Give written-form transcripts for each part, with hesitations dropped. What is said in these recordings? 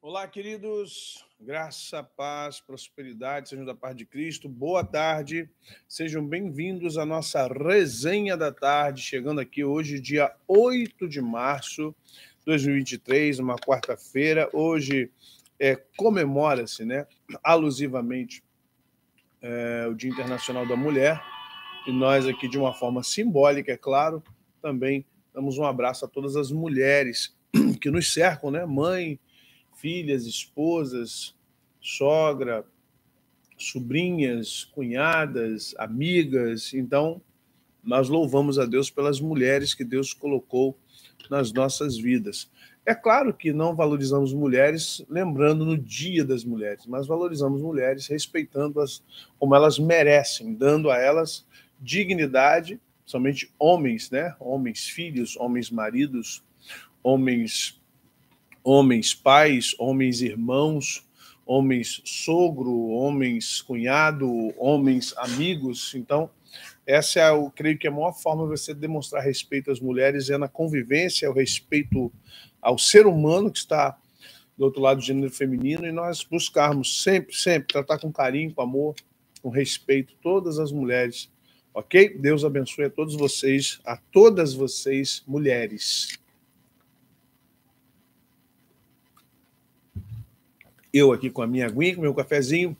Olá, queridos. Graça, paz, prosperidade, sejam da paz de Cristo. Boa tarde. Sejam bem-vindos à nossa resenha da tarde, chegando aqui hoje, dia 8 de março de 2023, uma quarta-feira. Hoje comemora-se, alusivamente, o Dia Internacional da Mulher. E nós aqui, de uma forma simbólica, é claro, também damos um abraço a todas as mulheres que nos cercam, Mãe, filhas, esposas, sogra, sobrinhas, cunhadas, amigas. Então, nós louvamos a Deus pelas mulheres que Deus colocou nas nossas vidas. É claro que não valorizamos mulheres lembrando no Dia das Mulheres, mas valorizamos mulheres respeitando-as como elas merecem, dando a elas dignidade, somente homens, Homens filhos, homens maridos, homens pais, homens irmãos, homens sogro, homens cunhado, homens amigos. Então, essa eu creio que a maior forma de você demonstrar respeito às mulheres é na convivência, o respeito ao ser humano que está do outro lado do gênero feminino, e nós buscarmos sempre tratar com carinho, com amor, com respeito todas as mulheres, ok? Deus abençoe a todas vocês, mulheres. Eu aqui com a minha aguinha, com o meu cafezinho,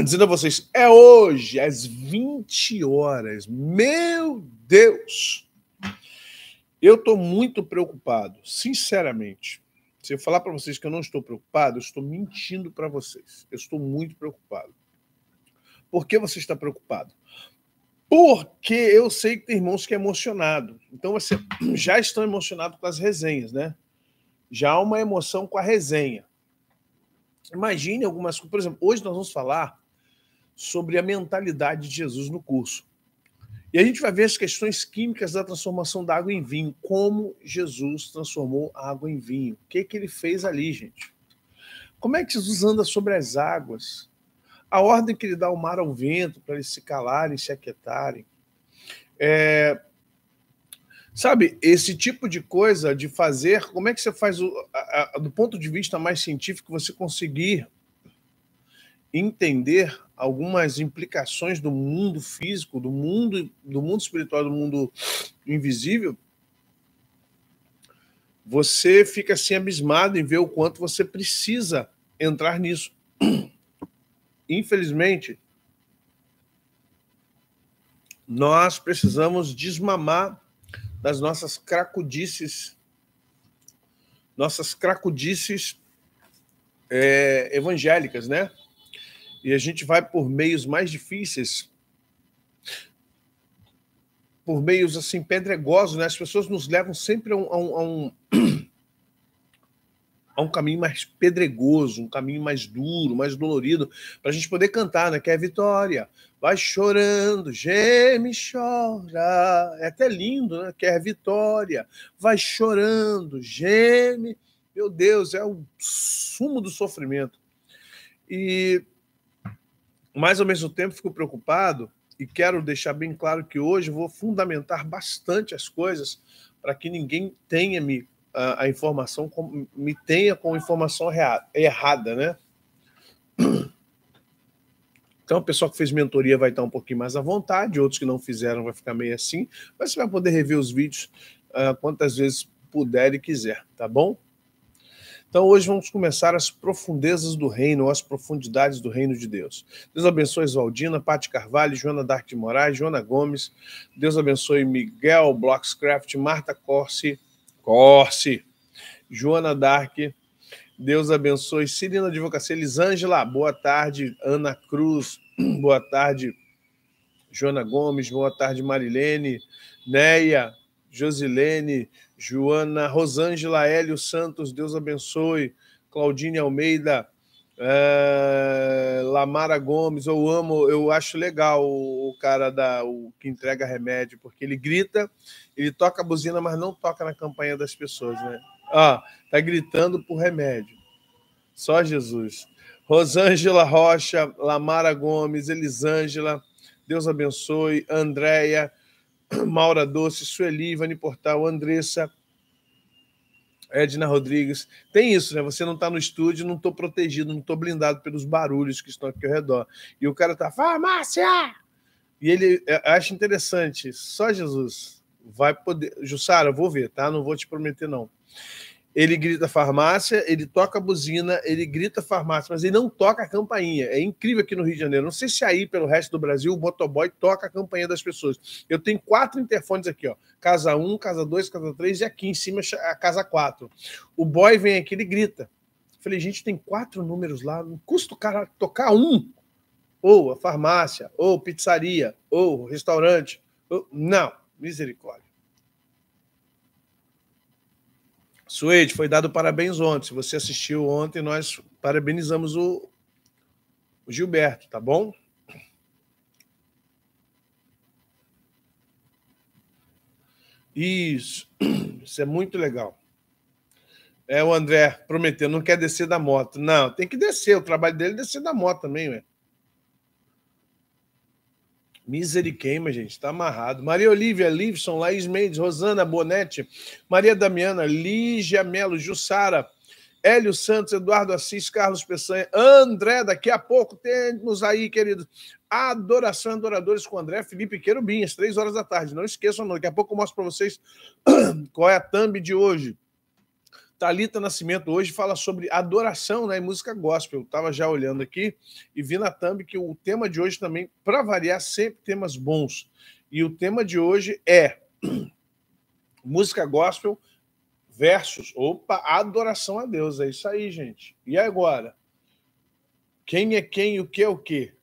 dizendo a vocês, é hoje, às 20 horas. Meu Deus! Eu estou muito preocupado, sinceramente. Se eu falar para vocês que eu não estou preocupado, eu estou mentindo para vocês. Eu estou muito preocupado. Por que você está preocupado? Porque eu sei que tem irmãos que é emocionado. Então, você já estão emocionados com as resenhas, Já há uma emoção com a resenha. Imagine algumas coisas. Por exemplo, hoje nós vamos falar sobre a mentalidade de Jesus no curso. E a gente vai ver as questões químicas da transformação da água em vinho. Como Jesus transformou a água em vinho. O que ele fez ali, gente? Como é que Jesus anda sobre as águas? A ordem que ele dá ao mar ao vento para eles se calarem, se aquietarem. Sabe, esse tipo de coisa de fazer, como é que você faz, do ponto de vista mais científico, você conseguir entender algumas implicações do mundo físico, do mundo espiritual, do mundo invisível? Você fica assim abismado em ver o quanto você precisa entrar nisso. Infelizmente, nós precisamos desmamar das nossas cracudices evangélicas, E a gente vai por meios mais difíceis, por meios assim pedregosos, As pessoas nos levam sempre a um caminho mais pedregoso, um caminho mais duro, mais dolorido, para a gente poder cantar, Que é vitória. Vai chorando, geme, chora. É até lindo, Que é vitória. Vai chorando, geme. Meu Deus, é o sumo do sofrimento. Mas, ao mesmo tempo, fico preocupado e quero deixar bem claro que hoje eu vou fundamentar bastante as coisas para que ninguém tenha a informação, me tenha com informação errada, Então, o pessoal que fez mentoria vai estar um pouquinho mais à vontade, outros que não fizeram vai ficar meio assim, mas você vai poder rever os vídeos quantas vezes puder e quiser, tá bom? Então, hoje vamos começar as profundezas do reino, as profundidades do reino de Deus. Deus abençoe Isvaldina, Pati Carvalho, Joana Dark de Moraes, Joana Gomes. Deus abençoe Miguel Blockscraft, Marta Corsi, Joana Dark. Deus abençoe Cirina Advocacia, Elisângela, boa tarde. Ana Cruz, boa tarde. Joana Gomes, boa tarde. Marilene, Neia, Josilene, Joana, Rosângela, Hélio Santos, Deus abençoe. Claudine Almeida, Lamara Gomes, eu acho legal o cara o que entrega remédio, porque ele grita, ele toca a buzina, mas não toca na campanha das pessoas, tá gritando por remédio. Só Jesus. Rosângela Rocha, Lamara Gomes, Elisângela, Deus abençoe. Andréia, Maura Doce, Sueli, Ivani Portal, Andressa, Edna Rodrigues. Tem isso, né? Você não está no estúdio, não estou protegido, não estou blindado pelos barulhos que estão aqui ao redor. E o cara tá, farmácia! E ele acha interessante, só Jesus vai poder. Jussara, eu vou ver, tá? Não vou te prometer, não. Ele grita farmácia, ele toca a buzina, ele grita farmácia, mas ele não toca a campainha. É incrível aqui no Rio de Janeiro. Não sei se aí, pelo resto do Brasil, o motoboy toca a campainha das pessoas. Eu tenho 4 interfones aqui, ó. Casa 1, casa 2, casa 3 e aqui em cima a casa 4. O boy vem aqui, ele grita. Falei, gente, tem 4 números lá, não custa o cara tocar um. Ou a farmácia, ou pizzaria, ou restaurante. Ou... Não, misericórdia. Suede, foi dado parabéns ontem. Se você assistiu ontem, nós parabenizamos o Gilberto, tá bom? Isso é muito legal. É o André prometendo, não quer descer da moto. Não, tem que descer. O trabalho dele é descer da moto também, ué. Misericórdia, gente, tá amarrado. Maria Olívia, Livson, Laís Mendes, Rosana Bonetti, Maria Damiana, Lígia Melo, Jussara, Hélio Santos, Eduardo Assis, Carlos Peçanha, André, daqui a pouco temos aí, queridos, Adoração Adoradores com André Felipe Querubim, às 3 horas da tarde. Não esqueçam, não. Daqui a pouco eu mostro para vocês qual é a thumb de hoje. Thalita Nascimento hoje fala sobre adoração, né, e música gospel. Eu estava já olhando aqui e vi na thumb que o tema de hoje também, para variar, sempre temas bons. E o tema de hoje é música gospel versus, adoração a Deus. É isso aí, gente. E agora? Quem é quem e o que é o quê?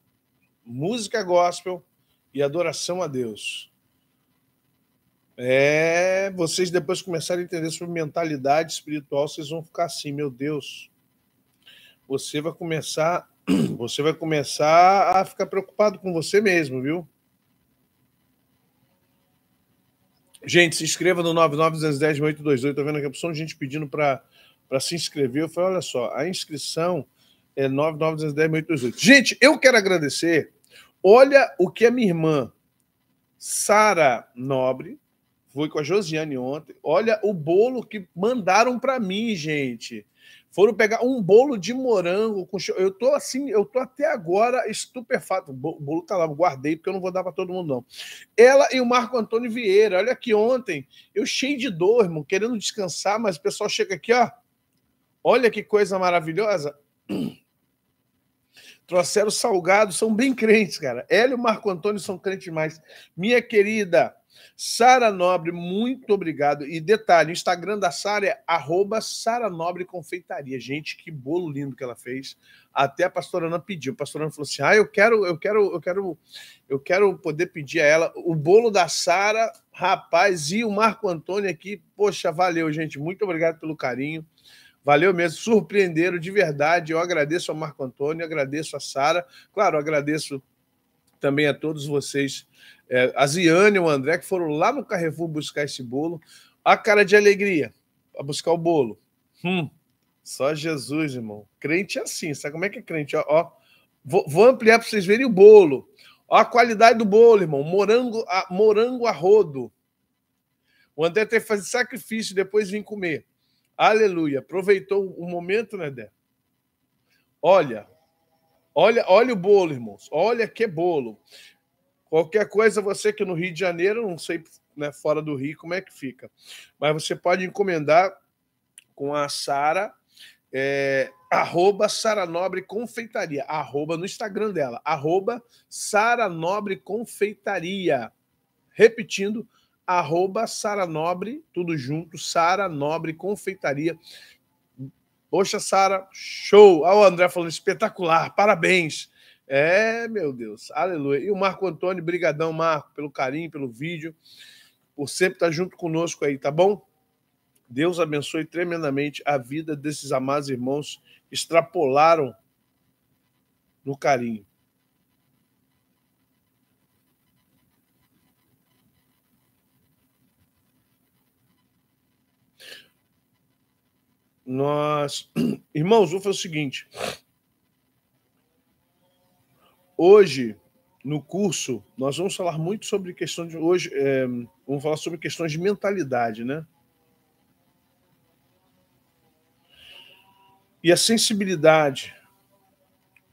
Música gospel e adoração a Deus. Vocês depois começarem a entender sobre mentalidade espiritual, vocês vão ficar assim, meu Deus. Você vai começar a ficar preocupado com você mesmo, viu? Gente, se inscreva no 9910-828. Estou vendo aqui a opção de gente pedindo para se inscrever. Eu falei, olha só, a inscrição é 9910-828. Gente, eu quero agradecer. Olha o que a minha irmã Sara Nobre foi com a Josiane ontem. Olha o bolo que mandaram para mim, gente. Foram pegar um bolo de morango com... Eu tô assim, eu tô até agora estupefato. O bolo tá lá, eu guardei porque eu não vou dar para todo mundo não. Ela e o Marco Antônio Vieira. Olha aqui ontem, eu cheio de dor, irmão, querendo descansar, mas o pessoal chega aqui, ó. Olha que coisa maravilhosa. Trouxeram salgado, são bem crentes, cara. Ela e o Marco Antônio são crentes demais. Minha querida Sara Nobre, muito obrigado. E detalhe, o Instagram da Sara é @SaraNobreConfeitaria. Gente, que bolo lindo que ela fez. Até a pastora Ana pediu. A pastora Ana falou assim: eu quero poder pedir a ela o bolo da Sara, rapaz, e o Marco Antônio aqui. Poxa, valeu, gente. Muito obrigado pelo carinho. Valeu mesmo, surpreenderam de verdade. Eu agradeço ao Marco Antônio, agradeço a Sara. Claro, agradeço também a todos vocês, a Ziane e o André, que foram lá no Carrefour buscar esse bolo. A cara de alegria para buscar o bolo. Só Jesus, irmão. Crente é assim, sabe como é que é crente? Ó, vou ampliar para vocês verem o bolo. Ó a qualidade do bolo, irmão. Morango a rodo. O André teve que fazer sacrifício, depois vir comer. Aleluia. Aproveitou o momento, né, Dé? Olha o bolo, irmãos. Olha que bolo. Qualquer coisa, você que no Rio de Janeiro, não sei, né, fora do Rio, como é que fica. Mas você pode encomendar com a Sara, @SaraNobreConfeitaria, no Instagram dela, @SaraNobreConfeitaria. Repetindo, Sara Nobre, tudo junto, Sara Nobre Confeitaria. Poxa, Sara, show! Olha o André falando, espetacular, parabéns. Meu Deus, aleluia. E o Marco Antônio, brigadão, Marco, pelo carinho, pelo vídeo, por sempre estar junto conosco aí, tá bom? Deus abençoe tremendamente a vida desses amados irmãos que extrapolaram no carinho. Irmãos, vou fazer o seguinte. Hoje, no curso, nós vamos falar muito sobre questão de... Hoje, vamos falar sobre questões de mentalidade, né? e a sensibilidade,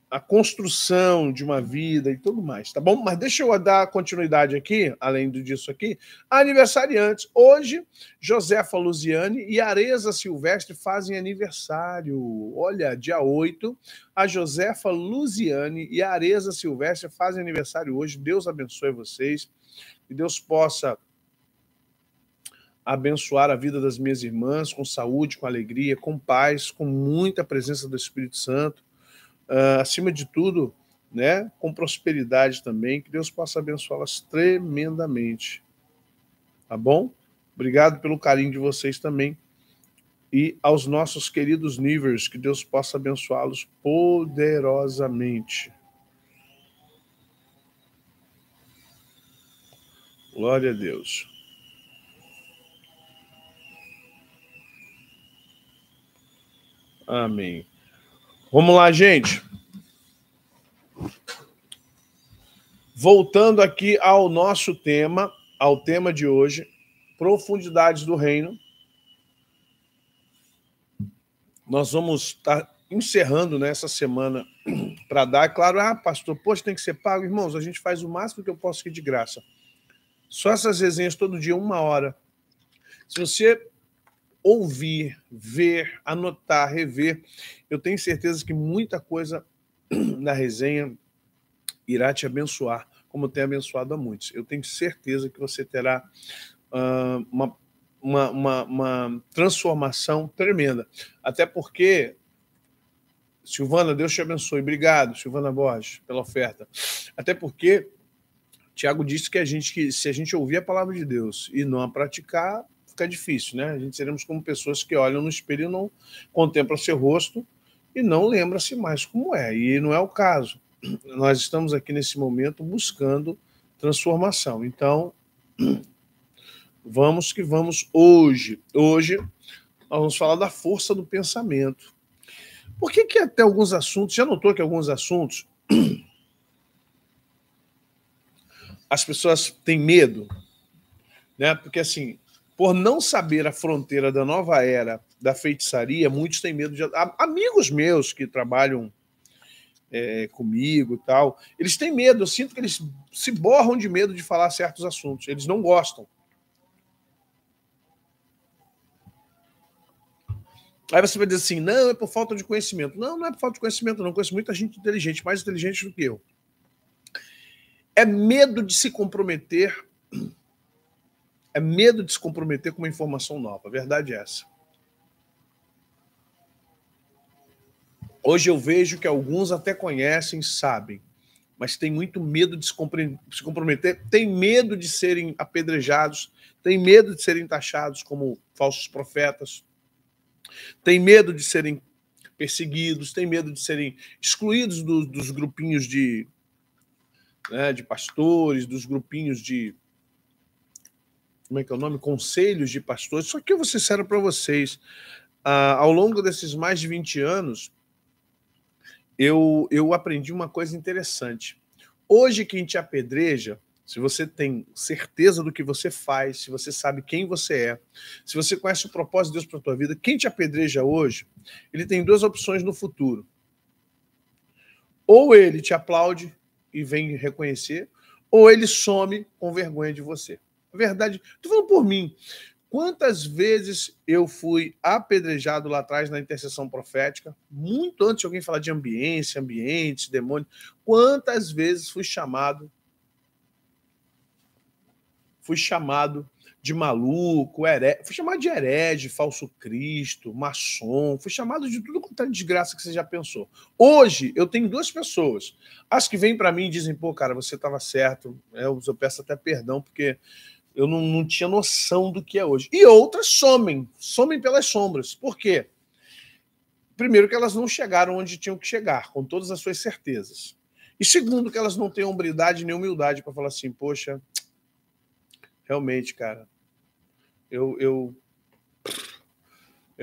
a construção de uma vida e tudo mais, tá bom? Mas deixa eu dar continuidade aqui, além disso aqui, aniversariantes. Hoje, Josefa Luziane e Areza Silvestre fazem aniversário. Olha, dia 8, a Josefa Luziane e a Areza Silvestre fazem aniversário hoje. Deus abençoe vocês, que Deus possa abençoar a vida das minhas irmãs com saúde, com alegria, com paz, com muita presença do Espírito Santo. Acima de tudo, né, com prosperidade também, que Deus possa abençoá-las tremendamente. Tá bom? Obrigado pelo carinho de vocês também. E aos nossos queridos Nivers, que Deus possa abençoá-los poderosamente. Glória a Deus. Amém. Vamos lá, gente. Voltando aqui ao nosso tema, ao tema de hoje, profundidades do reino. Nós vamos estar encerrando nessa semana para dar, claro, pastor, poxa, tem que ser pago. Irmãos, a gente faz o máximo que eu posso aqui de graça. Só essas resenhas todo dia, 1 hora. Se você ouvir, ver, anotar, rever, eu tenho certeza que muita coisa na resenha irá te abençoar, como tem abençoado a muitos. Eu tenho certeza que você terá uma transformação tremenda. Até porque, Silvana, Deus te abençoe. Obrigado, Silvana Borges, pela oferta. Até porque Tiago disse que se a gente ouvir a palavra de Deus e não a praticar, fica difícil, né? A gente seremos como pessoas que olham no espelho e não contemplam seu rosto e não lembra-se mais como é. E não é o caso. Nós estamos aqui nesse momento buscando transformação. Então, vamos que vamos hoje. Hoje, nós vamos falar da força do pensamento. Por que até alguns assuntos, já notou que alguns assuntos as pessoas têm medo? Né? Porque, assim, por não saber a fronteira da nova era da feitiçaria, muitos têm medo de... Amigos meus que trabalham comigo e tal, eles têm medo. Eu sinto que eles se borram de medo de falar certos assuntos. Eles não gostam. Aí você vai dizer assim, não, é por falta de conhecimento. Não, não é por falta de conhecimento, não. Conheço muita gente inteligente, mais inteligente do que eu. É medo de se comprometer. É medo de se comprometer com uma informação nova. A verdade é essa. Hoje eu vejo que alguns até conhecem, sabem, mas tem muito medo de se comprometer, tem medo de serem apedrejados, tem medo de serem taxados como falsos profetas, tem medo de serem perseguidos, tem medo de serem excluídos dos grupinhos de pastores, dos grupinhos de... Como é que é o nome? Conselhos de pastores. Só que eu vou ser sincero para vocês, ao longo desses mais de 20 anos, eu aprendi uma coisa interessante. Hoje, quem te apedreja, se você tem certeza do que você faz, se você sabe quem você é, se você conhece o propósito de Deus para a tua vida, quem te apedreja hoje, ele tem 2 opções no futuro. Ou ele te aplaude e vem reconhecer, ou ele some com vergonha de você. A verdade, estou falando por mim. Quantas vezes eu fui apedrejado lá atrás na intercessão profética, muito antes de alguém falar de ambiência, ambientes, demônio, quantas vezes fui chamado de maluco, fui chamado de herege, falso Cristo, maçom, fui chamado de tudo quanto é desgraça que você já pensou. Hoje, eu tenho 2 pessoas. As que vêm para mim e dizem, pô, cara, você estava certo, eu peço até perdão, porque eu não tinha noção do que é hoje. E outras somem pelas sombras. Por quê? Primeiro, que elas não chegaram onde tinham que chegar, com todas as suas certezas. E segundo, que elas não têm hombridade nem humildade para falar assim, poxa, realmente, cara, eu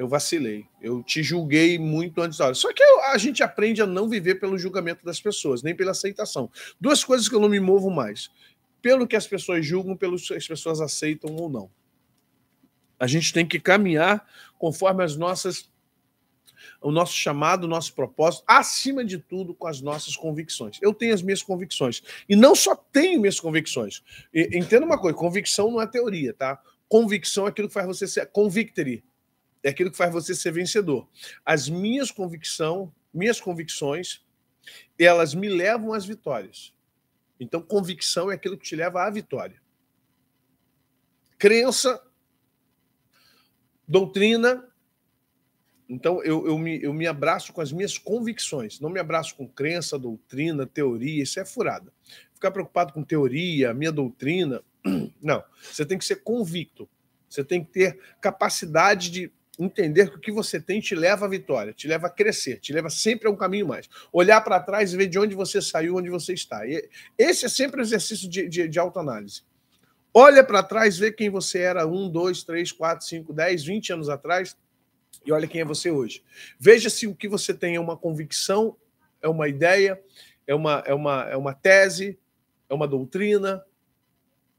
vacilei. Eu te julguei muito antes da hora. Só que a gente aprende a não viver pelo julgamento das pessoas, nem pela aceitação. 2 coisas que eu não me movo mais. Pelo que as pessoas julgam, pelo que as pessoas aceitam ou não. A gente tem que caminhar conforme as nossas o nosso chamado, o nosso propósito, acima de tudo, com as nossas convicções. Eu tenho as minhas convicções. E não só tenho minhas convicções. Entenda uma coisa, convicção não é teoria, tá? Convicção é aquilo que faz você ser convictory. É aquilo que faz você ser vencedor. As minhas convicções, elas me levam às vitórias. Então, convicção é aquilo que te leva à vitória. Crença, doutrina. Então, eu me abraço com as minhas convicções. Não me abraço com crença, doutrina, teoria. Isso é furada. Ficar preocupado com teoria, minha doutrina. Não. Você tem que ser convicto. Você tem que ter capacidade de entender que o que você tem te leva à vitória, te leva a crescer, te leva sempre a um caminho mais. Olhar para trás e ver de onde você saiu, onde você está. E esse é sempre o exercício de autoanálise. Olha para trás, vê quem você era 1, 2, 3, 4, 5, 10, 20 anos atrás e olha quem é você hoje. Veja se o que você tem é uma convicção, é uma ideia, é uma tese, é uma doutrina,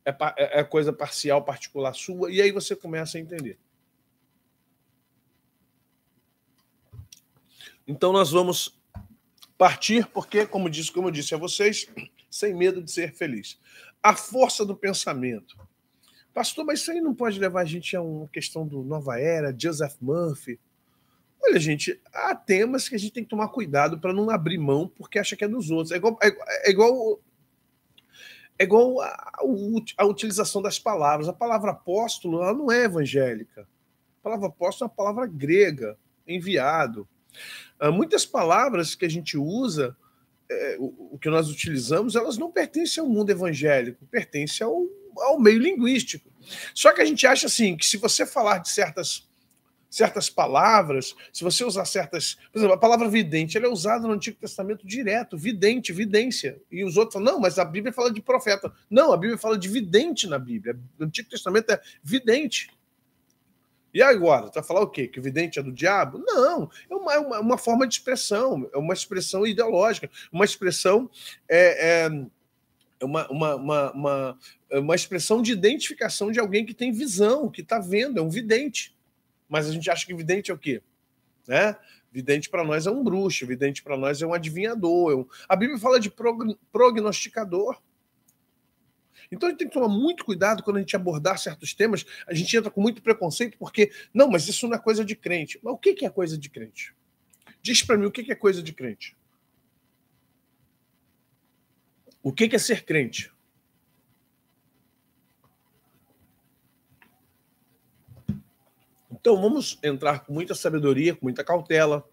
é coisa parcial, particular sua, e aí você começa a entender. Então nós vamos partir, porque, como eu disse a vocês, sem medo de ser feliz. A força do pensamento. Pastor, mas isso aí não pode levar a gente a uma questão do Nova Era, Joseph Murphy? Olha, gente, há temas que a gente tem que tomar cuidado para não abrir mão porque acha que é dos outros. É igual a utilização das palavras. A palavra apóstolo ela não é evangélica. A palavra apóstolo é uma palavra grega, enviado. Muitas palavras que a gente usa, o que nós utilizamos, elas não pertencem ao mundo evangélico, pertencem ao meio linguístico. Só que a gente acha assim, que se você falar de certas palavras, se você usar certas... Por exemplo, a palavra vidente, ela é usada no Antigo Testamento direto, vidente, vidência. E os outros falam, não, mas a Bíblia fala de profeta. Não, a Bíblia fala de vidente na Bíblia. No Antigo Testamento é vidente. E agora? Tu vai falar o quê? Que o vidente é do diabo? Não, é uma forma de expressão, é uma expressão ideológica, uma expressão uma expressão de identificação de alguém que tem visão, que está vendo, é um vidente. Mas a gente acha que vidente é o quê? Né? Vidente para nós é um bruxo, vidente para nós é um adivinhador. A Bíblia fala de prognosticador. Então a gente tem que tomar muito cuidado quando a gente abordar certos temas. A gente entra com muito preconceito porque, não, mas isso não é coisa de crente. Mas o que é coisa de crente? Diz para mim o que é coisa de crente. O que é ser crente? Então vamos entrar com muita sabedoria, com muita cautela,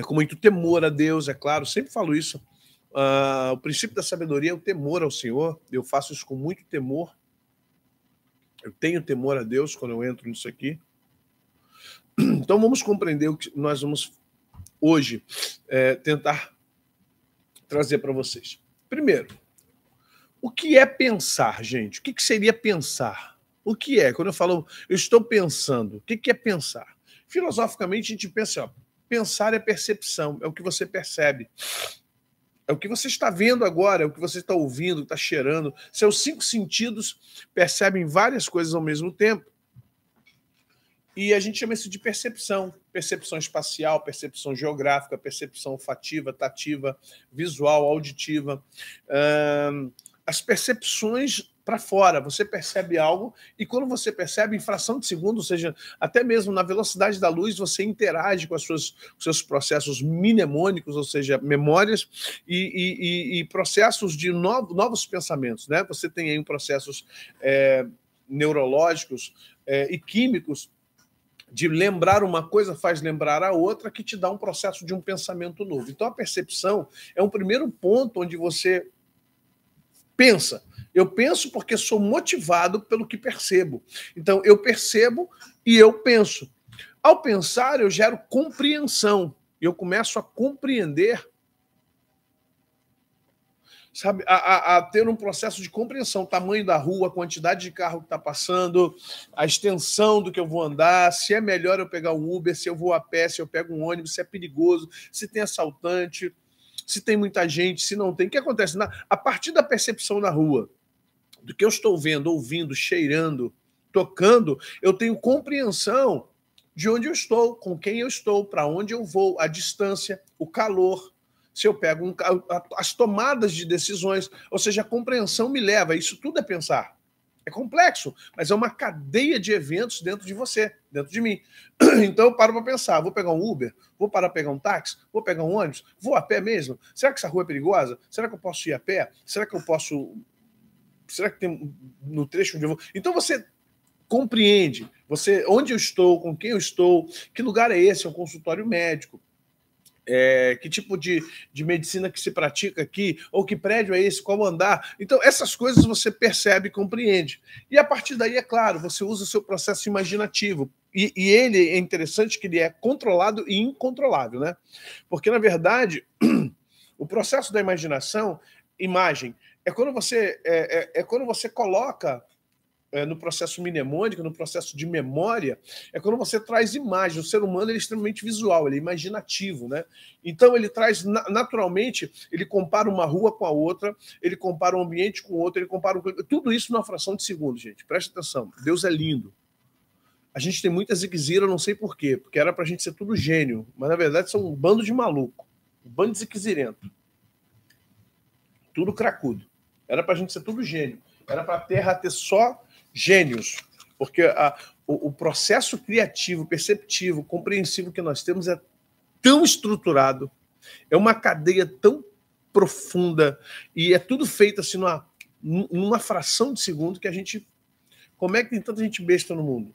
com muito temor a Deus, é claro, sempre falo isso. O princípio da sabedoria é o temor ao Senhor. Eu faço isso com muito temor. Eu tenho temor a Deus quando eu entro nisso aqui. Então vamos compreender o que nós vamos hoje tentar trazer para vocês. Primeiro, o que é pensar, gente? O que seria pensar? O que é? Quando eu falo, eu estou pensando, o que é pensar? Filosoficamente, a gente pensa, pensar é percepção, é o que você percebe. É o que você está vendo agora, é o que você está ouvindo, está cheirando. Seus 5 sentidos percebem várias coisas ao mesmo tempo. E a gente chama isso de percepção. Percepção espacial, percepção geográfica, percepção olfativa, tativa, visual, auditiva. As percepções para fora. Você percebe algo e quando você percebe, em fração de segundo, ou seja, até mesmo na velocidade da luz, você interage com os seus processos mnemônicos, ou seja, memórias e processos de novos pensamentos. Né? Você tem aí processos neurológicos e químicos de lembrar uma coisa faz lembrar a outra, que te dá um processo de um pensamento novo. Então, a percepção é um primeiro ponto onde você pensa. Eu penso porque sou motivado pelo que percebo. Então, eu percebo e eu penso. Ao pensar, eu gero compreensão. Eu começo a compreender, sabe, a ter um processo de compreensão, o tamanho da rua, a quantidade de carro que está passando, a extensão do que eu vou andar, se é melhor eu pegar um Uber, se eu vou a pé, se eu pego um ônibus, se é perigoso, se tem assaltante, se tem muita gente, se não tem. O que acontece? A partir da percepção na rua, do que eu estou vendo, ouvindo, cheirando, tocando, eu tenho compreensão de onde eu estou, com quem eu estou, para onde eu vou, a distância, o calor, se eu pego as tomadas de decisões, ou seja, a compreensão me leva, isso tudo é pensar. É complexo, mas é uma cadeia de eventos dentro de você, dentro de mim. Então eu paro para pensar, vou pegar um Uber? Vou parar para pegar um táxi? Vou pegar um ônibus? Vou a pé mesmo? Será que essa rua é perigosa? Será que eu posso ir a pé? Será que eu posso... Será que tem no trecho onde eu vou? Então você compreende, onde eu estou, com quem eu estou, que lugar é esse? É um consultório médico. Que tipo de medicina que se pratica aqui, ou que prédio é esse, qual andar. Então, essas coisas você percebe e compreende. E a partir daí, é claro, você usa o seu processo imaginativo. E ele é interessante que ele é controlado e incontrolável, né? Porque, na verdade, o processo da imaginação, imagem, é quando você coloca no processo mnemônico, no processo de memória, é quando você traz imagem. O ser humano ele é extremamente visual, ele é imaginativo, né? Então ele traz naturalmente, ele compara uma rua com a outra, ele compara um ambiente com o outro, ele compara tudo isso numa fração de segundo, gente. Presta atenção. Deus é lindo. A gente tem muita ziquezira, não sei por quê, porque era pra gente ser tudo gênio, mas na verdade são um bando de maluco, um bando de ziquezirento. Tudo cracudo. Era pra gente ser tudo gênio. Era pra Terra ter só gênios, porque o processo criativo, perceptivo, compreensivo que nós temos é tão estruturado, é uma cadeia tão profunda, e é tudo feito assim numa fração de segundo que a gente... Como é que tem tanta gente besta no mundo?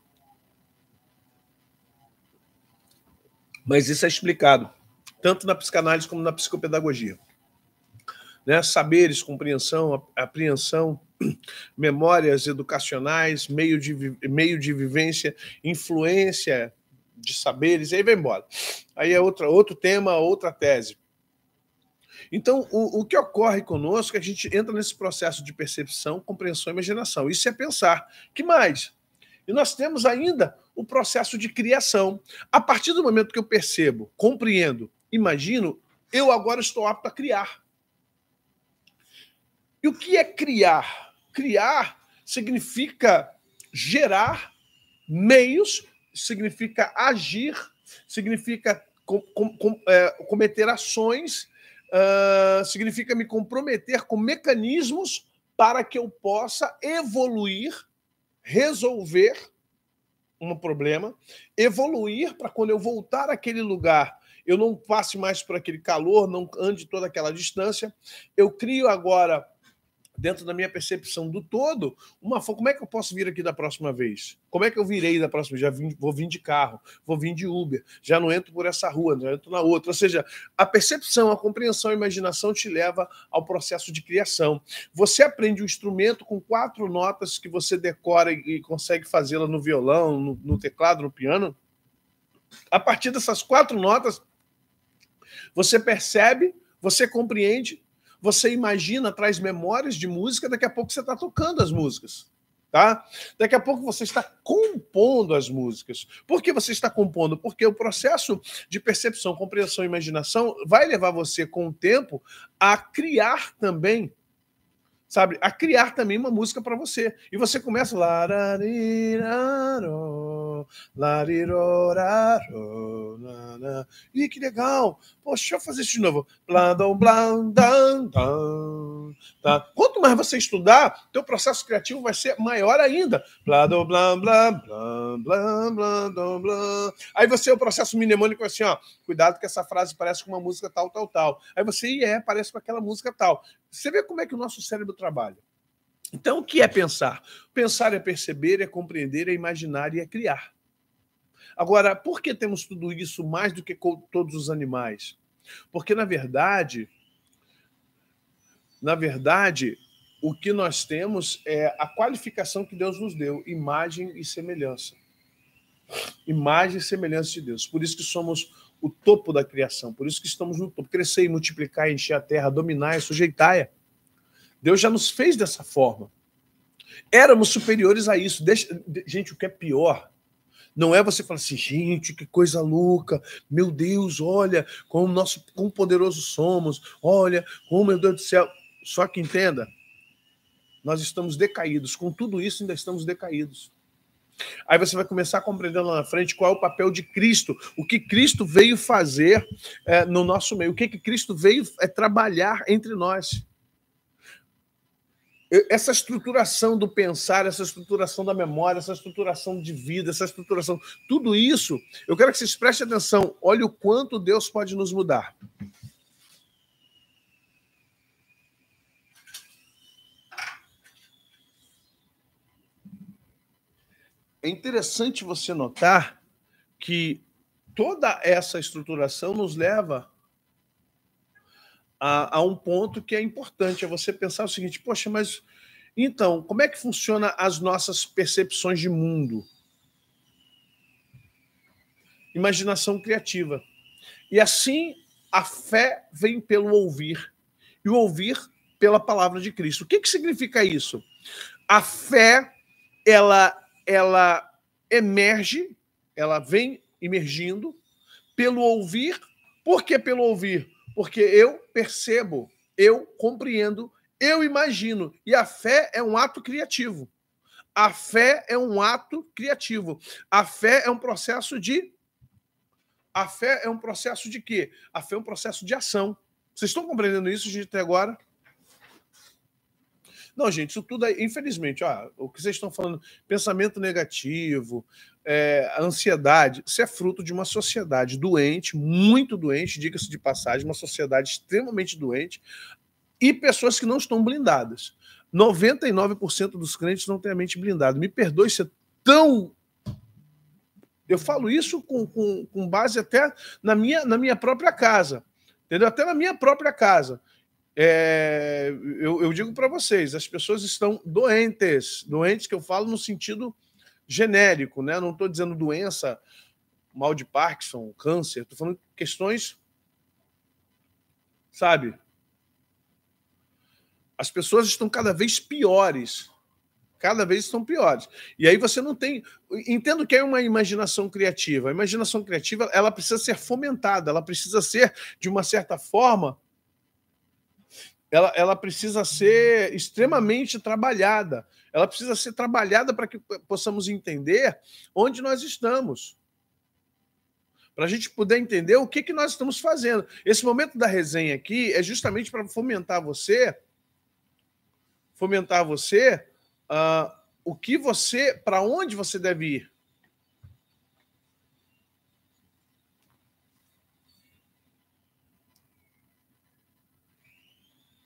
Mas isso é explicado, tanto na psicanálise como na psicopedagogia. Né? Saberes, compreensão, apreensão, memórias educacionais, meio de vivência, influência de saberes, e aí vai embora. Aí é outro tema, outra tese. Então, o que ocorre conosco é que a gente entra nesse processo de percepção, compreensão e imaginação. Isso é pensar. Que mais? E nós temos ainda o processo de criação. A partir do momento que eu percebo, compreendo, imagino, eu agora estou apto a criar. E o que é criar? Criar significa gerar meios, significa agir, significa cometer ações, significa me comprometer com mecanismos para que eu possa evoluir, resolver um problema, evoluir para quando eu voltar àquele lugar eu não passe mais por aquele calor, não ande toda aquela distância. Eu crio agora, dentro da minha percepção do todo, como é que eu posso vir aqui da próxima vez? Como é que eu virei da próxima vez? Vou vir de carro, vou vir de Uber, já não entro por essa rua, já entro na outra. Ou seja, a percepção, a compreensão, a imaginação te leva ao processo de criação. Você aprende um instrumento com 4 notas que você decora e consegue fazê-la no violão, no teclado, no piano. A partir dessas 4 notas, você percebe, você compreende, você imagina, traz memórias de música, daqui a pouco você está tocando as músicas. Tá? Daqui a pouco você está compondo as músicas. Por que você está compondo? Porque o processo de percepção, compreensão e imaginação vai levar você, com o tempo, a criar também, sabe? A criar também uma música para você. E você começa... Ih, que legal! Poxa, deixa eu fazer isso de novo. Quanto mais você estudar, teu processo criativo vai ser maior ainda. Aí você, o processo mnemônico assim, ó, cuidado que essa frase parece com uma música tal, tal, tal. Aí você, parece com aquela música tal. Você vê como é que o nosso cérebro trabalha. Então, o que é pensar? Pensar é perceber, é compreender, é imaginar e é criar. Agora, por que temos tudo isso mais do que todos os animais? Porque, na verdade, o que nós temos é a qualificação que Deus nos deu, imagem e semelhança. Imagem e semelhança de Deus. Por isso que somos o topo da criação, por isso que estamos no topo. Crescer e multiplicar, encher a terra, dominar e sujeitar. Deus já nos fez dessa forma. Éramos superiores a isso. Gente, o que é pior não é você falar assim, gente, que coisa louca, meu Deus, olha quão poderosos somos, olha, meu Deus do céu. Só que entenda, nós estamos decaídos, com tudo isso ainda estamos decaídos. Aí você vai começar a compreender lá na frente qual é o papel de Cristo, o que Cristo veio fazer no nosso meio, o que Cristo veio trabalhar entre nós. Essa estruturação do pensar, essa estruturação da memória, essa estruturação de vida, essa estruturação, tudo isso, eu quero que vocês prestem atenção. Olha o quanto Deus pode nos mudar. É interessante você notar que toda essa estruturação nos leva a um ponto que é importante, é você pensar o seguinte, poxa, mas então, como é que funciona as nossas percepções de mundo? Imaginação criativa. E assim, a fé vem pelo ouvir, e o ouvir pela palavra de Cristo. O que significa isso? A fé, ela emerge, ela vem emergindo pelo ouvir. Por que pelo ouvir? Porque eu percebo, eu compreendo, eu imagino. E a fé é um ato criativo. A fé é um ato criativo. A fé é um processo de... A fé é um processo de quê? A fé é um processo de ação. Vocês estão compreendendo isso, gente, até agora? Não, gente, isso tudo é, infelizmente, o que vocês estão falando, pensamento negativo, ansiedade, isso é fruto de uma sociedade doente, muito doente, diga-se de passagem, uma sociedade extremamente doente, e pessoas que não estão blindadas. 99% dos crentes não têm a mente blindada. Me perdoe ser tão... Eu falo isso com base até na minha própria casa, entendeu? Até na minha própria casa. Eu digo para vocês, as pessoas estão doentes que eu falo no sentido genérico, né? Não estou dizendo doença, mal de Parkinson, câncer, estou falando questões, sabe? As pessoas estão cada vez piores, E aí você não tem... Entendo que é uma imaginação criativa. A imaginação criativa, ela precisa ser fomentada, ela precisa ser, de uma certa forma, ela precisa ser extremamente trabalhada. Ela precisa ser trabalhada para que possamos entender onde nós estamos. Para a gente poder entender o que nós estamos fazendo. Esse momento da resenha aqui é justamente para fomentar você para onde você deve ir.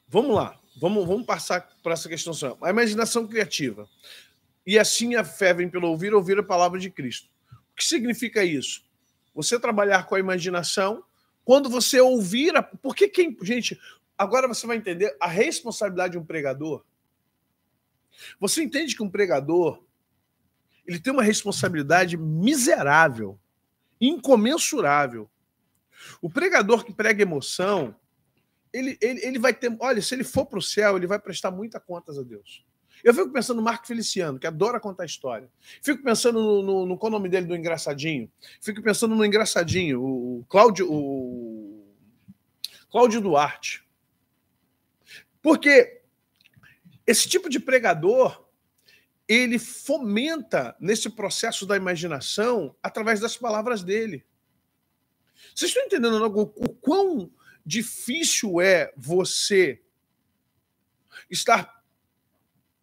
Vamos lá, vamos passar por essa questão. A imaginação criativa. E assim a fé vem pelo ouvir a palavra de Cristo. O que significa isso? Você trabalhar com a imaginação, quando você ouvir... Gente, agora você vai entender a responsabilidade de um pregador. Você entende que um pregador, ele tem uma responsabilidade miserável, incomensurável. O pregador que prega emoção, ele vai ter... Olha, se ele for para o céu, ele vai prestar muita contas a Deus. Eu fico pensando no Marco Feliciano, que adora contar história. Fico pensando no qual é o nome dele, do Engraçadinho. Fico pensando no Engraçadinho, o Cláudio Duarte. Porque esse tipo de pregador, ele fomenta nesse processo da imaginação através das palavras dele. Vocês estão entendendo o quão difícil é você estar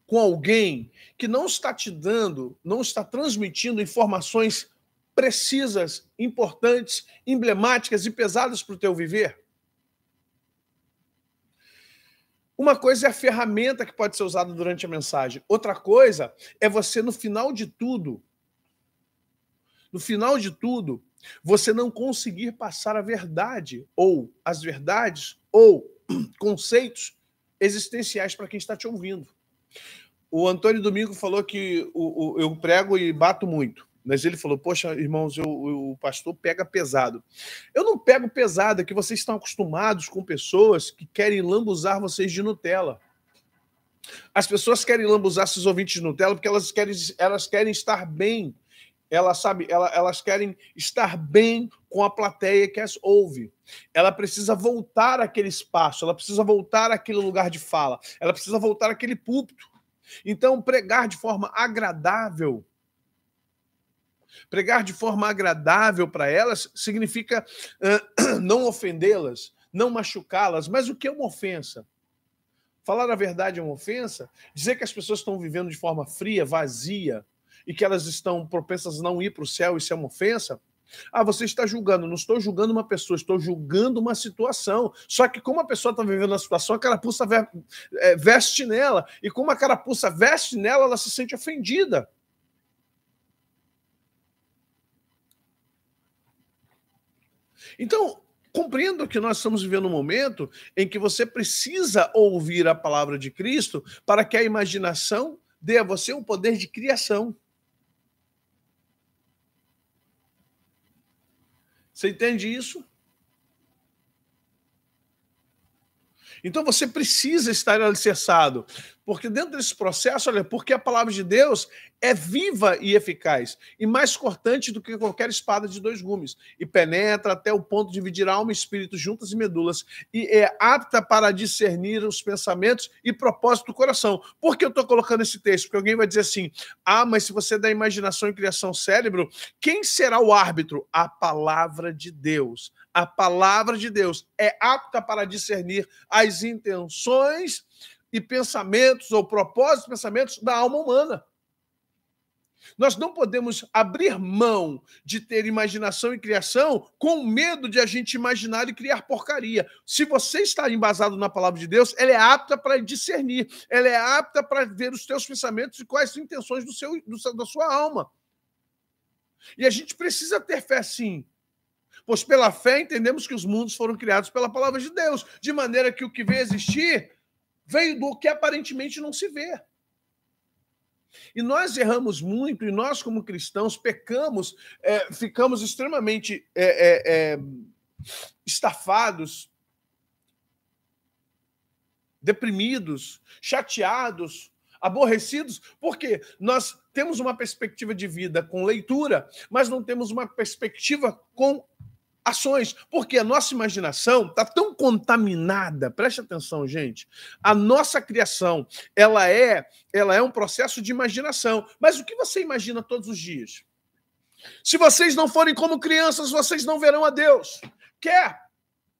com alguém que não está te dando, não está transmitindo informações precisas, importantes, emblemáticas e pesadas para o teu viver? Uma coisa é a ferramenta que pode ser usada durante a mensagem. Outra coisa é você, no final de tudo, você não conseguir passar a verdade, ou as verdades, ou conceitos existenciais para quem está te ouvindo. O Antônio Domingo falou que eu prego e bato muito, mas ele falou, poxa, irmãos, o pastor pega pesado. Eu não pego pesado, é que vocês estão acostumados com pessoas que querem lambuzar vocês de Nutella. As pessoas querem lambuzar esses ouvintes de Nutella porque elas querem estar bem. Elas querem estar bem com a plateia que as ouve. Ela precisa voltar àquele espaço, ela precisa voltar àquele lugar de fala, ela precisa voltar àquele púlpito. Então, pregar de forma agradável Pregar de forma agradável para elas significa não ofendê-las, não machucá-las. Mas o que é uma ofensa? Falar a verdade é uma ofensa? Dizer que as pessoas estão vivendo de forma fria, vazia, e que elas estão propensas a não ir para o céu, isso é uma ofensa? Ah, você está julgando. Não estou julgando uma pessoa, estou julgando uma situação. Só que como a pessoa está vivendo a situação, a carapuça veste nela. E como a carapuça veste nela, ela se sente ofendida. Então, compreendo que nós estamos vivendo um momento em que você precisa ouvir a palavra de Cristo para que a imaginação dê a você um poder de criação. Você entende isso? Então você precisa estar alicerçado, porque dentro desse processo, olha, porque a palavra de Deus é viva e eficaz, e mais cortante do que qualquer espada de dois gumes, e penetra até o ponto de dividir alma e espírito, juntas e medulas, e é apta para discernir os pensamentos e propósitos do coração. Por que eu estou colocando esse texto? Porque alguém vai dizer assim, mas se você dá imaginação e criação cérebro, quem será o árbitro? A palavra de Deus. A palavra de Deus é apta para discernir as intenções e pensamentos ou propósitos e pensamentos da alma humana. Nós não podemos abrir mão de ter imaginação e criação com medo de a gente imaginar e criar porcaria. Se você está embasado na palavra de Deus, ela é apta para discernir, ela é apta para ver os teus pensamentos e quais as intenções da sua alma. E a gente precisa ter fé, sim. Pois pela fé entendemos que os mundos foram criados pela palavra de Deus, de maneira que o que veio existir veio do que aparentemente não se vê. E nós erramos muito, e nós como cristãos pecamos, ficamos extremamente estafados, deprimidos, chateados, aborrecidos, porque nós temos uma perspectiva de vida com leitura, mas não temos uma perspectiva com ações, porque a nossa imaginação está tão contaminada, preste atenção, gente, a nossa criação, ela é um processo de imaginação, mas o que você imagina todos os dias? Se vocês não forem como crianças, vocês não verão a Deus. Quer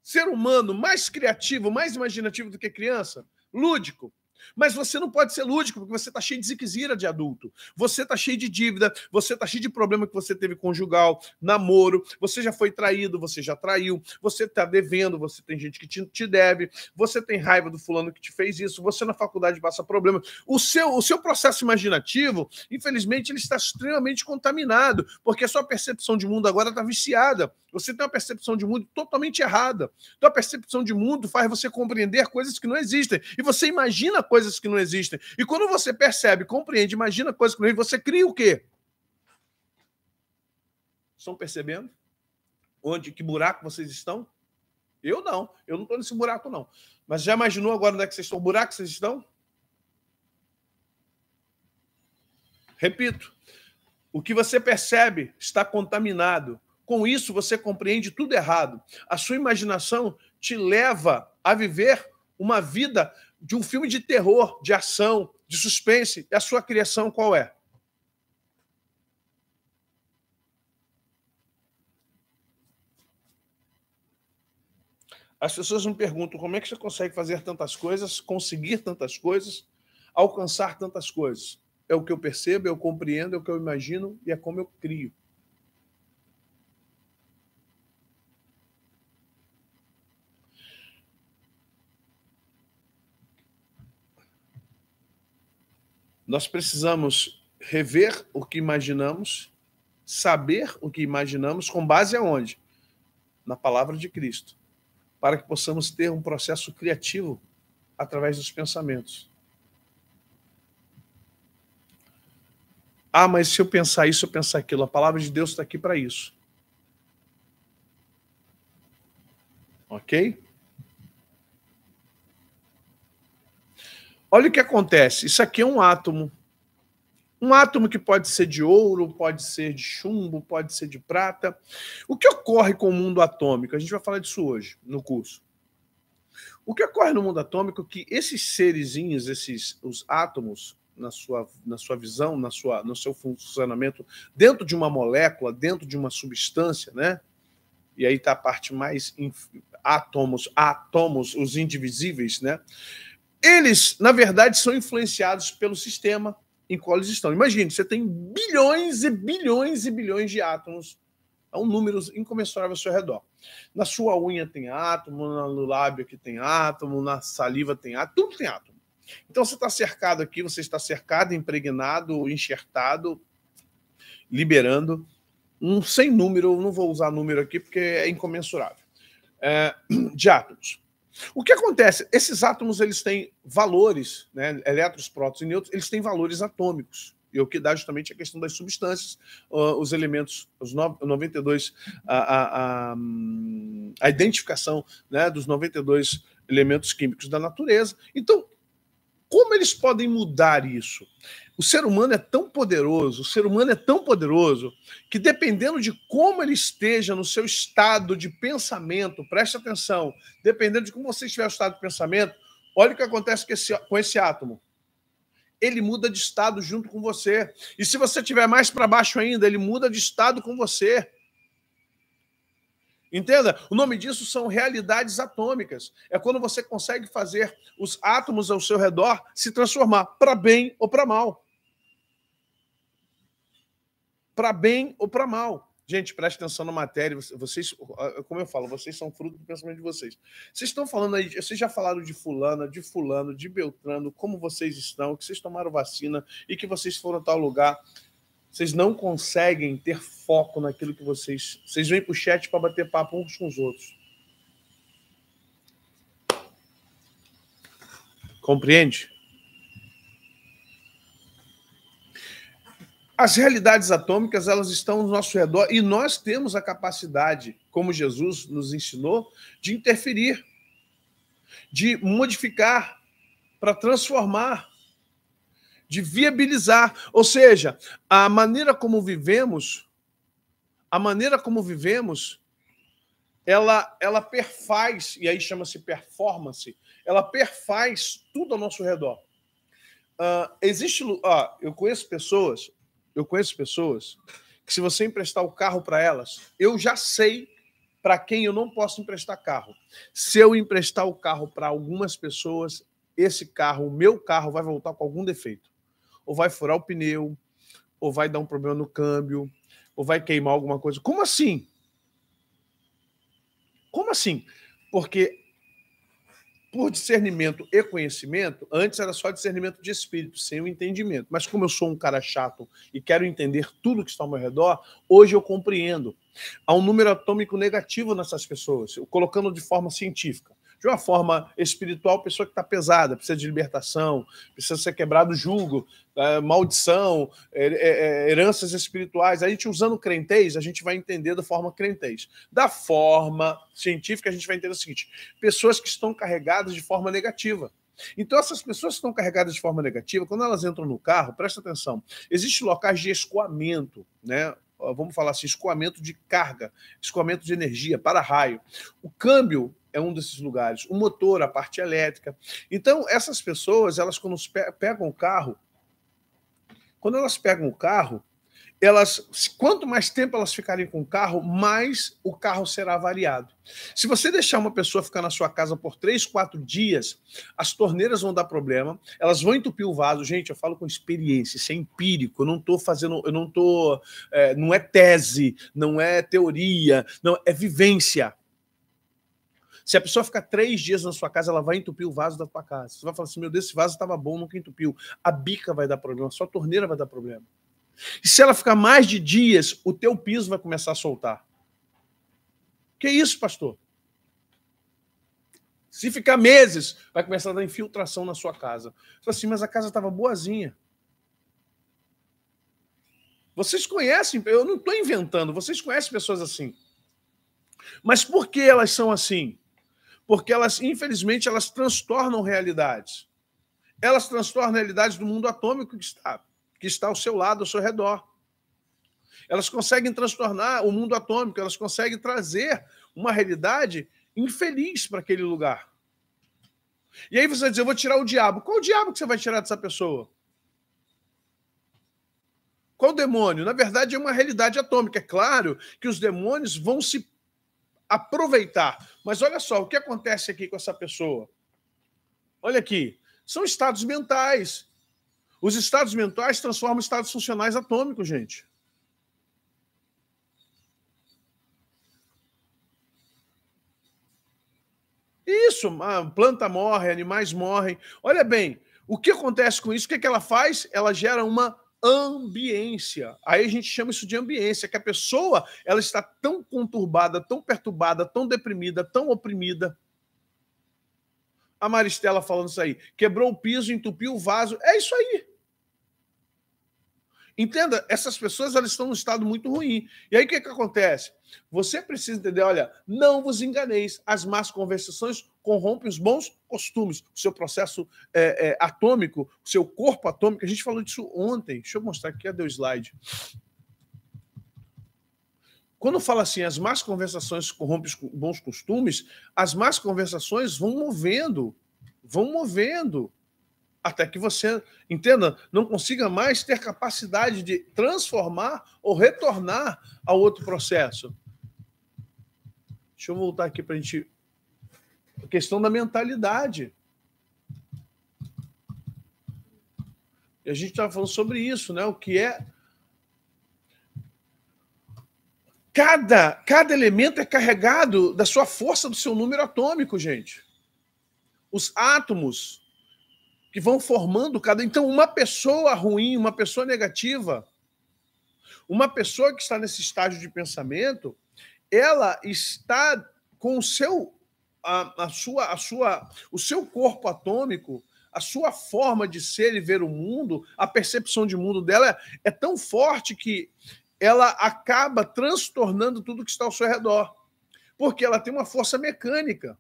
ser humano mais criativo, mais imaginativo do que criança? Lúdico. Mas você não pode ser lúdico, porque você está cheio de ziquezira de adulto. Você está cheio de dívida, você está cheio de problema que você teve conjugal, namoro, você já foi traído, você já traiu, você está devendo, você tem gente que te deve, você tem raiva do fulano que te fez isso, você na faculdade passa problema. O seu processo imaginativo, infelizmente, ele está extremamente contaminado, porque a sua percepção de mundo agora está viciada. Você tem uma percepção de mundo totalmente errada. Então, a percepção de mundo faz você compreender coisas que não existem. E você imagina coisas que não existem. E quando você percebe, compreende, imagina coisas que não existem, você cria o quê? Estão percebendo? Que buraco vocês estão? Eu não estou nesse buraco, não. Mas já imaginou agora onde é que vocês estão? O buraco que vocês estão? Repito, o que você percebe está contaminado. Com isso, você compreende tudo errado. A sua imaginação te leva a viver uma vida de um filme de terror, de ação, de suspense. E a sua criação qual é? As pessoas me perguntam como é que você consegue fazer tantas coisas, conseguir tantas coisas, alcançar tantas coisas. É o que eu percebo, eu compreendo, é o que eu imagino e é como eu crio. Nós precisamos rever o que imaginamos, saber o que imaginamos, com base aonde? Na palavra de Cristo, para que possamos ter um processo criativo através dos pensamentos. Mas se eu pensar isso, eu pensar aquilo, a palavra de Deus está aqui para isso. Ok? Olha o que acontece. Isso aqui é um átomo. Um átomo que pode ser de ouro, pode ser de chumbo, pode ser de prata. O que ocorre com o mundo atômico? A gente vai falar disso hoje, no curso. O que ocorre no mundo atômico é que esses serezinhos, os átomos, na sua visão, no seu funcionamento, dentro de uma molécula, dentro de uma substância, né? E aí está a parte mais átomos, os indivisíveis, né? Eles, na verdade, são influenciados pelo sistema em qual eles estão. Imagine, você tem bilhões e bilhões e bilhões de átomos, é um número incomensurável ao seu redor. Na sua unha tem átomo, no lábio aqui tem átomo, na saliva tem átomo, tudo tem átomo. Então você está cercado aqui, você está cercado, impregnado, enxertado, liberando um sem número, não vou usar número aqui porque é incomensurável, de átomos. O que acontece? Esses átomos eles têm valores, né? Elétrons, prótons e nêutrons, eles têm valores atômicos. E o que dá justamente a questão das substâncias, os elementos, os 92, a identificação, né, dos 92 elementos químicos da natureza. Então, como eles podem mudar isso? O ser humano é tão poderoso, que dependendo de como ele esteja no seu estado de pensamento, preste atenção, dependendo de como você estiver no estado de pensamento, olha o que acontece com esse átomo. Ele muda de estado junto com você. E se você estiver mais para baixo ainda, ele muda de estado com você. Entenda? O nome disso são realidades atômicas. É quando você consegue fazer os átomos ao seu redor se transformar para bem ou para mal. Para bem ou para mal. Gente, preste atenção na matéria. Vocês, como eu falo, vocês são fruto do pensamento de vocês. Vocês estão falando aí, vocês já falaram de fulana, de fulano, de Beltrano, como vocês estão, que vocês tomaram vacina e que vocês foram a tal lugar. Vocês não conseguem ter foco naquilo que vocês... Vocês vêm para o chat para bater papo uns com os outros. Compreende? As realidades atômicas, elas estão ao nosso redor e nós temos a capacidade, como Jesus nos ensinou, de interferir, de modificar, para transformar, de viabilizar. Ou seja, a maneira como vivemos, ela perfaz, e aí chama-se performance, ela perfaz tudo ao nosso redor. Eu conheço pessoas que se você emprestar o carro para elas, eu já sei para quem eu não posso emprestar carro. Se eu emprestar o carro para algumas pessoas, esse carro, o meu carro, vai voltar com algum defeito. Ou vai furar o pneu, ou vai dar um problema no câmbio, ou vai queimar alguma coisa. Como assim? Como assim? Porque por discernimento e conhecimento, antes era só discernimento de espírito, sem o entendimento. Mas como eu sou um cara chato e quero entender tudo que está ao meu redor, hoje eu compreendo. Há um número atômico negativo nessas pessoas, colocando de forma científica. De uma forma espiritual, pessoa que está pesada, precisa de libertação, precisa ser quebrado o jugo, maldição, heranças espirituais. A gente usando crentez, a gente vai entender da forma crentez. Da forma científica, a gente vai entender o seguinte: pessoas que estão carregadas de forma negativa. Então, essas pessoas que estão carregadas de forma negativa, quando elas entram no carro, presta atenção, existem locais de escoamento, né? Vamos falar assim, escoamento de carga, escoamento de energia, para-raio. O câmbio é um desses lugares, o motor, a parte elétrica. Então, essas pessoas, elas quando pegam o carro, quanto mais tempo elas ficarem com o carro, mais o carro será avariado. Se você deixar uma pessoa ficar na sua casa por 3, 4 dias, as torneiras vão dar problema, elas vão entupir o vaso. Gente, eu falo com experiência, isso é empírico, não é tese, não é teoria, não, é vivência. Se a pessoa ficar 3 dias na sua casa, ela vai entupir o vaso da tua casa. Você vai falar assim: meu Deus, esse vaso estava bom, nunca entupiu. A bica vai dar problema, a sua torneira vai dar problema. E se ela ficar mais de dias, o teu piso vai começar a soltar. Que isso, pastor? Se ficar meses, vai começar a dar infiltração na sua casa. Você fala assim: mas a casa estava boazinha. Vocês conhecem, eu não estou inventando, vocês conhecem pessoas assim. Mas por que elas são assim? Porque elas, infelizmente, elas transtornam realidades. Elas transtornam realidades do mundo atômico que está ao seu lado, ao seu redor. Elas conseguem transtornar o mundo atômico, elas conseguem trazer uma realidade infeliz para aquele lugar. E aí você vai dizer: eu vou tirar o diabo. Qual o diabo que você vai tirar dessa pessoa? Qual demônio? Na verdade, é uma realidade atômica. É claro que os demônios vão se aproveitar. Mas olha só, o que acontece aqui com essa pessoa? Olha aqui, são estados mentais. Os estados mentais transformam estados funcionais atômicos, gente. Isso, a planta morre, animais morrem. Olha bem, o que acontece com isso? O que ela faz? Ela gera uma ambiência. Aí a gente chama isso de ambiência, que a pessoa ela está tão conturbada, tão perturbada, tão deprimida, tão oprimida. A Maristela falando isso aí. Quebrou o piso, entupiu o vaso. É isso aí. Entenda, essas pessoas elas estão num estado muito ruim. E aí o que acontece? Você precisa entender, olha, não vos enganeis. As más conversações corrompem os bons costumes. O seu processo atômico, o seu corpo atômico, a gente falou disso ontem. Deixa eu mostrar aqui, cadê o slide? Quando fala assim, as más conversações corrompem os bons costumes, as más conversações vão movendo, até que você, entenda, não consiga mais ter capacidade de transformar ou retornar ao outro processo. Deixa eu voltar aqui para a gente... A questão da mentalidade. E a gente estava falando sobre isso, né? O que é... Cada elemento é carregado da sua força, do seu número atômico, gente. Os átomos que vão formando cada... Então, uma pessoa ruim, uma pessoa negativa, uma pessoa que está nesse estágio de pensamento, ela está com o seu, o seu corpo atômico, a sua forma de ser e ver o mundo, a percepção de mundo dela é tão forte que ela acaba transtornando tudo que está ao seu redor, porque ela tem uma força mecânica.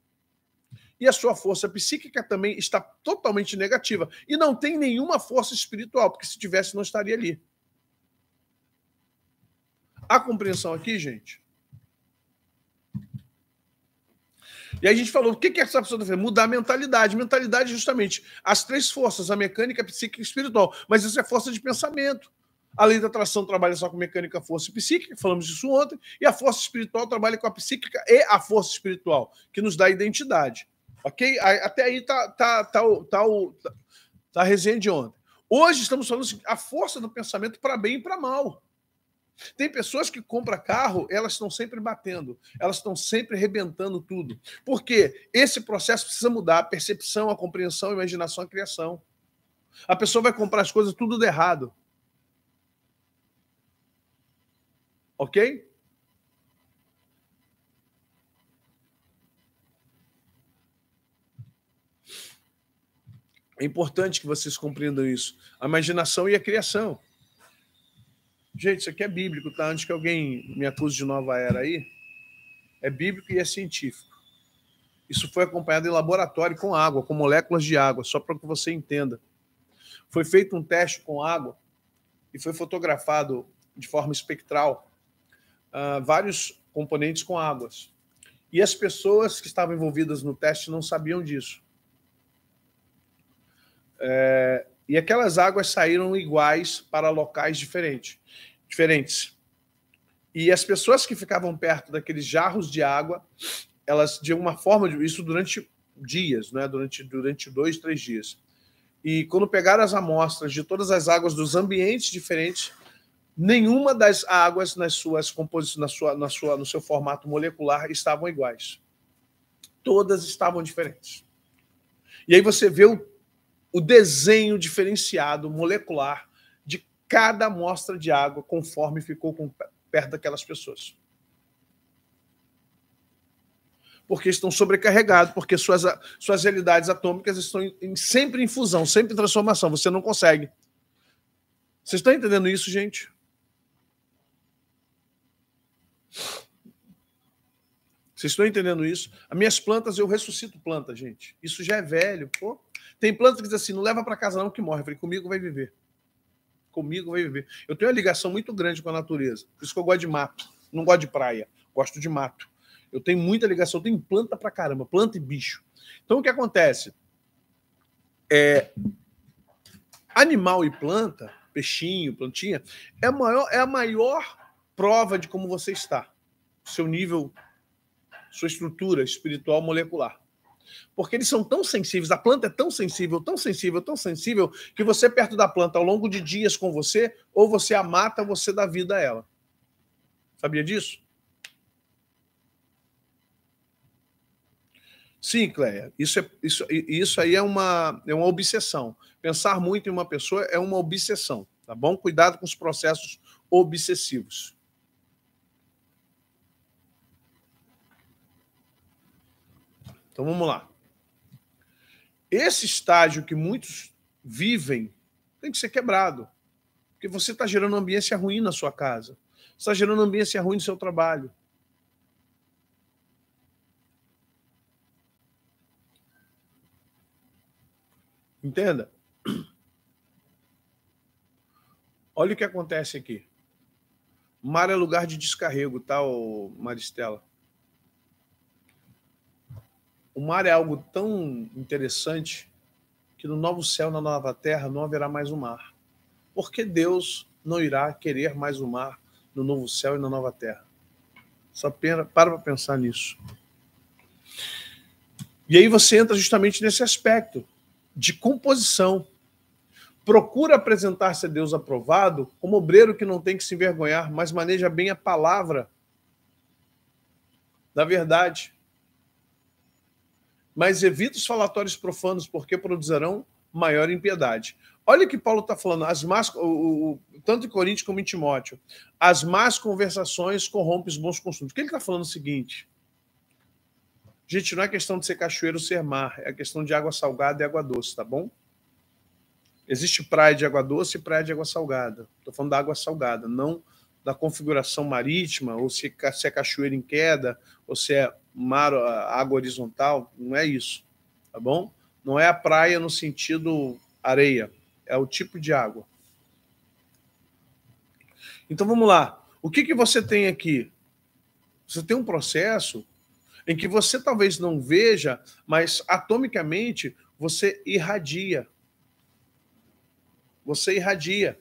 E a sua força psíquica também está totalmente negativa. E não tem nenhuma força espiritual, porque se tivesse, não estaria ali. Há compreensão aqui, gente? E aí a gente falou, o que essa pessoa está fazendo? Mudar a mentalidade. Mentalidade, justamente, as três forças, a mecânica, a psíquica e a espiritual. Mas isso é força de pensamento. A lei da atração trabalha só com mecânica, força e psíquica, falamos disso ontem, e a força espiritual trabalha com a psíquica e a força espiritual, que nos dá identidade. Ok? Até aí tá a resenha de ontem. Hoje estamos falando assim, a força do pensamento para bem e para mal. Tem pessoas que compram carro, elas estão sempre batendo, elas estão sempre arrebentando tudo. Por quê? Esse processo precisa mudar a percepção, a compreensão, a imaginação, a criação. A pessoa vai comprar as coisas tudo de errado. Ok? É importante que vocês compreendam isso. A imaginação e a criação. Gente, isso aqui é bíblico, tá? Antes que alguém me acuse de nova era aí, é bíblico e é científico. Isso foi acompanhado em laboratório com água, com moléculas de água, só para que você entenda. Foi feito um teste com água e foi fotografado de forma espectral vários componentes com águas. E as pessoas que estavam envolvidas no teste não sabiam disso. E aquelas águas saíram iguais para locais diferentes. E as pessoas que ficavam perto daqueles jarros de água, elas, de uma forma, isso durante dias, né? durante 2, 3 dias. E quando pegaram as amostras de todas as águas dos ambientes diferentes, nenhuma das águas nas suas composições, no seu formato molecular estavam iguais. Todas estavam diferentes. E aí você vê o desenho diferenciado molecular de cada amostra de água conforme ficou perto daquelas pessoas. Porque estão sobrecarregados, porque suas realidades atômicas estão sempre em fusão, sempre em transformação. Você não consegue. Vocês estão entendendo isso, gente? Vocês estão entendendo isso? As minhas plantas, eu ressuscito planta, gente. Isso já é velho, pô. Tem planta que diz assim, não leva para casa não que morre. Eu falei, comigo vai viver. Comigo vai viver. Eu tenho uma ligação muito grande com a natureza. Por isso que eu gosto de mato. Não gosto de praia. Gosto de mato. Eu tenho muita ligação. Eu tenho planta pra caramba. Planta e bicho. Então, o que acontece? Animal e planta, peixinho, plantinha, é a maior prova de como você está, seu nível, sua estrutura espiritual molecular. Porque eles são tão sensíveis, a planta é tão sensível, tão sensível, tão sensível, que você perto da planta ao longo de dias com você, ou você a mata, ou você dá vida a ela. Sabia disso? Sim, Cléia, isso aí é uma obsessão. Pensar muito em uma pessoa é uma obsessão, tá bom? Cuidado com os processos obsessivos. Então vamos lá. Esse estágio que muitos vivem tem que ser quebrado, porque você está gerando ambiência ruim na sua casa, você está gerando ambiência ruim no seu trabalho. Entenda? Olha o que acontece aqui. Mar é lugar de descarrego, tá, Maristela? O mar é algo tão interessante que no novo céu, na nova terra, não haverá mais o mar. Por que Deus não irá querer mais o mar no novo céu e na nova terra? Só para pensar nisso. E aí você entra justamente nesse aspecto de composição. Procura apresentar-se a Deus aprovado como obreiro que não tem que se envergonhar, mas maneja bem a palavra da verdade. Mas evita os falatórios profanos, porque produzirão maior impiedade. Olha o que Paulo está falando, tanto em Coríntios como em Timóteo. As más conversações corrompem os bons costumes. O que ele está falando é o seguinte: gente, não é questão de ser cachoeiro ou ser mar, é questão de água salgada e água doce, tá bom? Existe praia de água doce e praia de água salgada. Estou falando da água salgada, não da configuração marítima, ou se é cachoeira em queda, ou se é mar, água horizontal. Não é isso, tá bom? Não é a praia no sentido areia, é o tipo de água. Então vamos lá. O que você tem aqui? Você tem um processo em que você talvez não veja, mas atomicamente você irradia. Você irradia.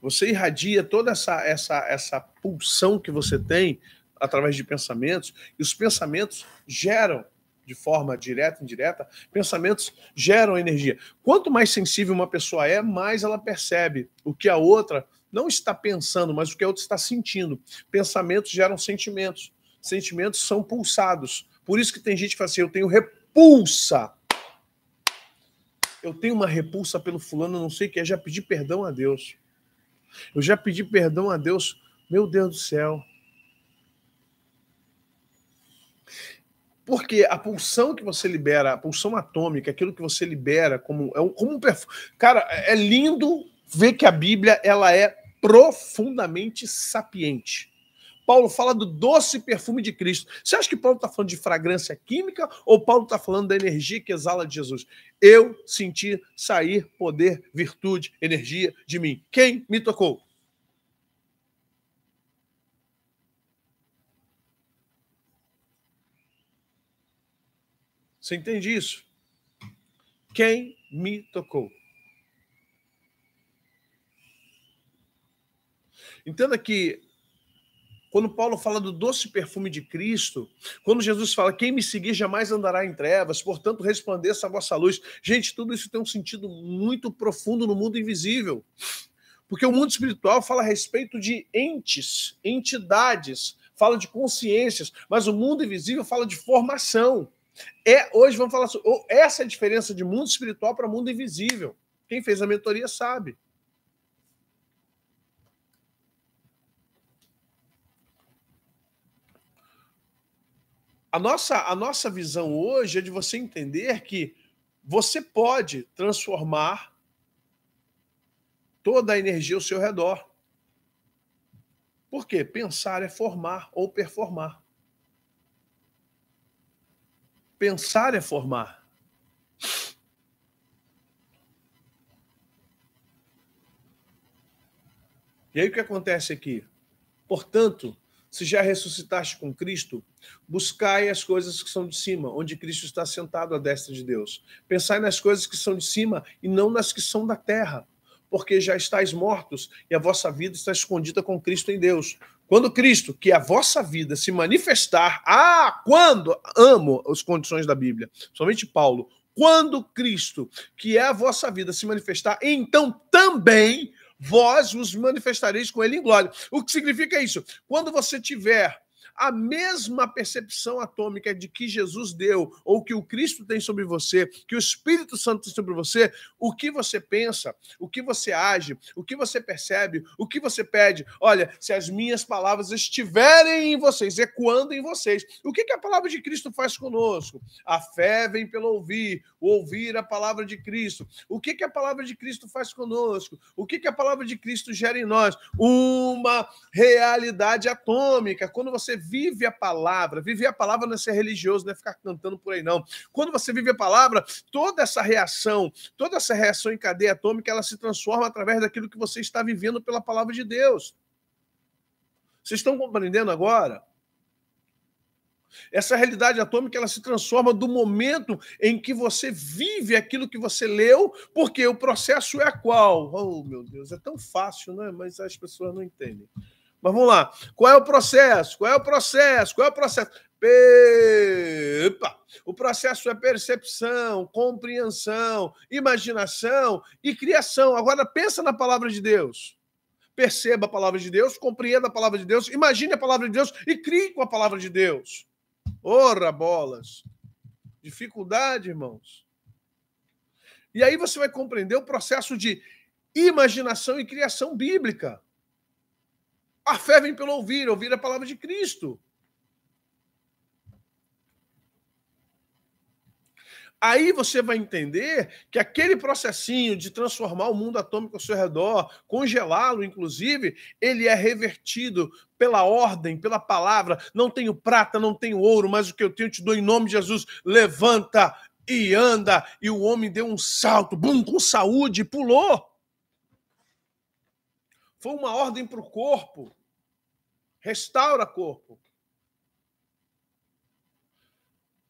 Você irradia toda essa pulsão que você tem através de pensamentos, e os pensamentos geram, de forma direta e indireta, pensamentos geram energia. Quanto mais sensível uma pessoa é, mais ela percebe o que a outra não está pensando, mas o que a outra está sentindo. Pensamentos geram sentimentos. Sentimentos são pulsados. Por isso que tem gente que fala assim, eu tenho repulsa. Eu tenho uma repulsa pelo fulano, não sei o que é, já pedi perdão a Deus. Eu já pedi perdão a Deus, meu Deus do céu. Porque a pulsão que você libera, a pulsão atômica, aquilo que você libera como um perfume. Cara, é lindo ver que a Bíblia ela é profundamente sapiente. Paulo fala do doce perfume de Cristo. Você acha que Paulo está falando de fragrância química ou Paulo está falando da energia que exala de Jesus? Eu senti sair poder, virtude, energia de mim. Quem me tocou? Você entende isso? Quem me tocou? Entenda que quando Paulo fala do doce perfume de Cristo, quando Jesus fala, quem me seguir jamais andará em trevas, portanto resplandeça a vossa luz. Gente, tudo isso tem um sentido muito profundo no mundo invisível. Porque o mundo espiritual fala a respeito de entes, entidades, fala de consciências, mas o mundo invisível fala de formação. Hoje vamos falar sobre essa é a diferença de mundo espiritual para mundo invisível. Quem fez a mentoria sabe. A nossa visão hoje é de você entender que você pode transformar toda a energia ao seu redor. Por quê? Pensar é formar ou performar. Pensar é formar. E aí o que acontece aqui? Portanto, Se já ressuscitaste com Cristo, buscai as coisas que são de cima, onde Cristo está sentado à destra de Deus. Pensai nas coisas que são de cima e não nas que são da terra, porque já estáis mortos e a vossa vida está escondida com Cristo em Deus. Quando Cristo, que é a vossa vida, se manifestar, quando, amo as condições da Bíblia, somente Paulo, quando Cristo, que é a vossa vida, se manifestar, então também vós vos manifestareis com ele em glória. O que significa isso? Quando você tiver a mesma percepção atômica de que Jesus deu, ou que o Cristo tem sobre você, que o Espírito Santo tem sobre você, o que você pensa, o que você age, o que você percebe, o que você pede. Olha, se as minhas palavras estiverem em vocês, ecoando em vocês, o que a palavra de Cristo faz conosco? A fé vem pelo ouvir, o ouvir a palavra de Cristo. O que a palavra de Cristo faz conosco? O que a palavra de Cristo gera em nós? Uma realidade atômica. Quando você vive a palavra não é ser religioso, não é ficar cantando por aí, não. Quando você vive a palavra, toda essa reação em cadeia atômica, ela se transforma através daquilo que você está vivendo pela palavra de Deus. Vocês estão compreendendo agora? Essa realidade atômica, ela se transforma do momento em que você vive aquilo que você leu, porque o processo é qual? Oh, meu Deus, é tão fácil, né? Mas as pessoas não entendem. Mas vamos lá. Qual é o processo? O processo é percepção, compreensão, imaginação e criação. Agora pensa na palavra de Deus. Perceba a palavra de Deus, compreenda a palavra de Deus, imagine a palavra de Deus e crie com a palavra de Deus. Ora, bolas. Dificuldade, irmãos. E aí você vai compreender o processo de imaginação e criação bíblica. A fé vem pelo ouvir a palavra de Cristo. Aí você vai entender que aquele processinho de transformar o mundo atômico ao seu redor, congelá-lo, inclusive, ele é revertido pela ordem, pela palavra. Não tenho prata, não tenho ouro, mas o que eu tenho eu te dou em nome de Jesus. Levanta e anda. E o homem deu um salto, bum, com saúde, e pulou. Foi uma ordem para o corpo. Restaura corpo.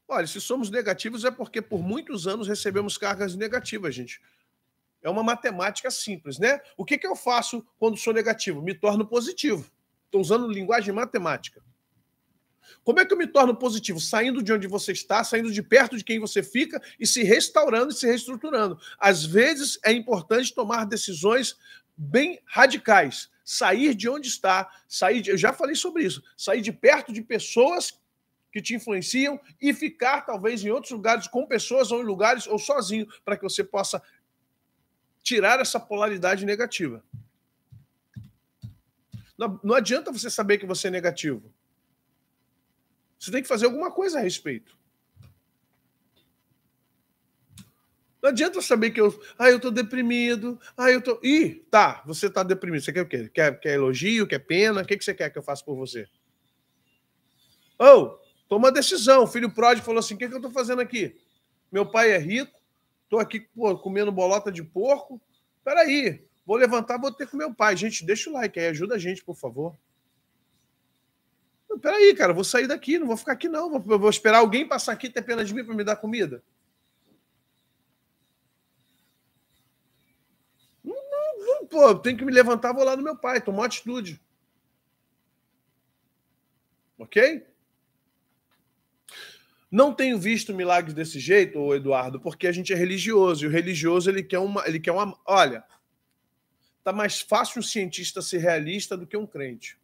Olha, se somos negativos é porque por muitos anos recebemos cargas negativas, gente. É uma matemática simples, né? O que eu faço quando sou negativo? Me torno positivo. Estou usando linguagem matemática. Como é que eu me torno positivo? Saindo de onde você está, saindo de perto de quem você fica e se restaurando e se reestruturando. Às vezes é importante tomar decisões bem radicais. Sair de onde está, eu já falei sobre isso, sair de perto de pessoas que te influenciam e ficar talvez em outros lugares com pessoas ou em lugares ou sozinho para que você possa tirar essa polaridade negativa. Não adianta você saber que você é negativo. Você tem que fazer alguma coisa a respeito. Não adianta saber que eu estou deprimido, tá, você está deprimido, você quer o quê? Quer elogio, quer pena? O que você quer que eu faça por você? Toma uma decisão. O filho pródigo falou assim, o que eu estou fazendo aqui? Meu pai é rico, estou aqui comendo bolota de porco, peraí, vou levantar, vou ter com meu pai. Gente, deixa o like aí, ajuda a gente, por favor. Peraí, cara, vou sair daqui, não vou ficar aqui não, vou esperar alguém passar aqui e ter pena de mim para me dar comida. Pô, tenho que me levantar, vou lá no meu pai, tomar uma atitude. Ok? Não tenho visto milagres desse jeito, Eduardo, porque a gente é religioso, e o religioso ele quer uma. Olha, tá mais fácil um cientista ser realista do que um crente.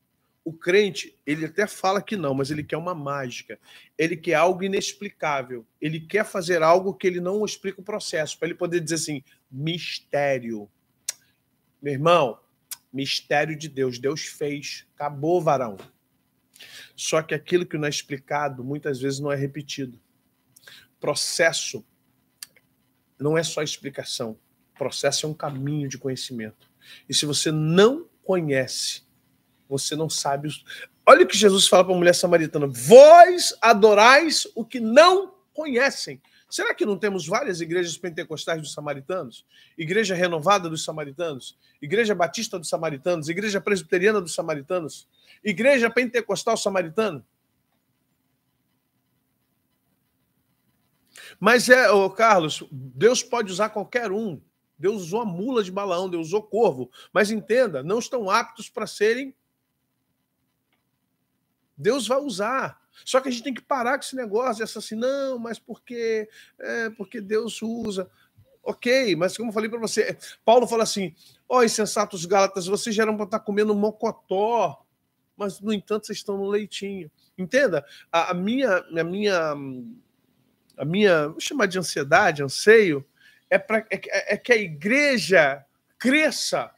O crente, ele até fala que não, mas ele quer uma mágica. Ele quer algo inexplicável. Ele quer fazer algo que ele não explica o processo, para ele poder dizer assim, mistério. Meu irmão, mistério de Deus. Deus fez. Acabou, varão. Só que aquilo que não é explicado, muitas vezes não é repetido. Processo não é só explicação. Processo é um caminho de conhecimento. E se você não conhece, você não sabe. Olha o que Jesus fala para a mulher samaritana. Vós adorais o que não conhecem. Será que não temos várias igrejas pentecostais dos samaritanos? Igreja Renovada dos Samaritanos? Igreja Batista dos Samaritanos? Igreja Presbiteriana dos Samaritanos? Igreja Pentecostal Samaritana? Mas Carlos, Deus pode usar qualquer um. Deus usou a mula de Balaão, Deus usou corvo. Mas entenda, não estão aptos para serem. Deus vai usar. Só que a gente tem que parar com esse negócio, essa assim, não, mas porque Deus usa. Ok, mas como eu falei para você, Paulo fala assim, insensatos Gálatas, vocês já eram para estar comendo mocotó, mas, no entanto, vocês estão no leitinho. Entenda, a minha, vou chamar de ansiedade, anseio, é que a igreja cresça,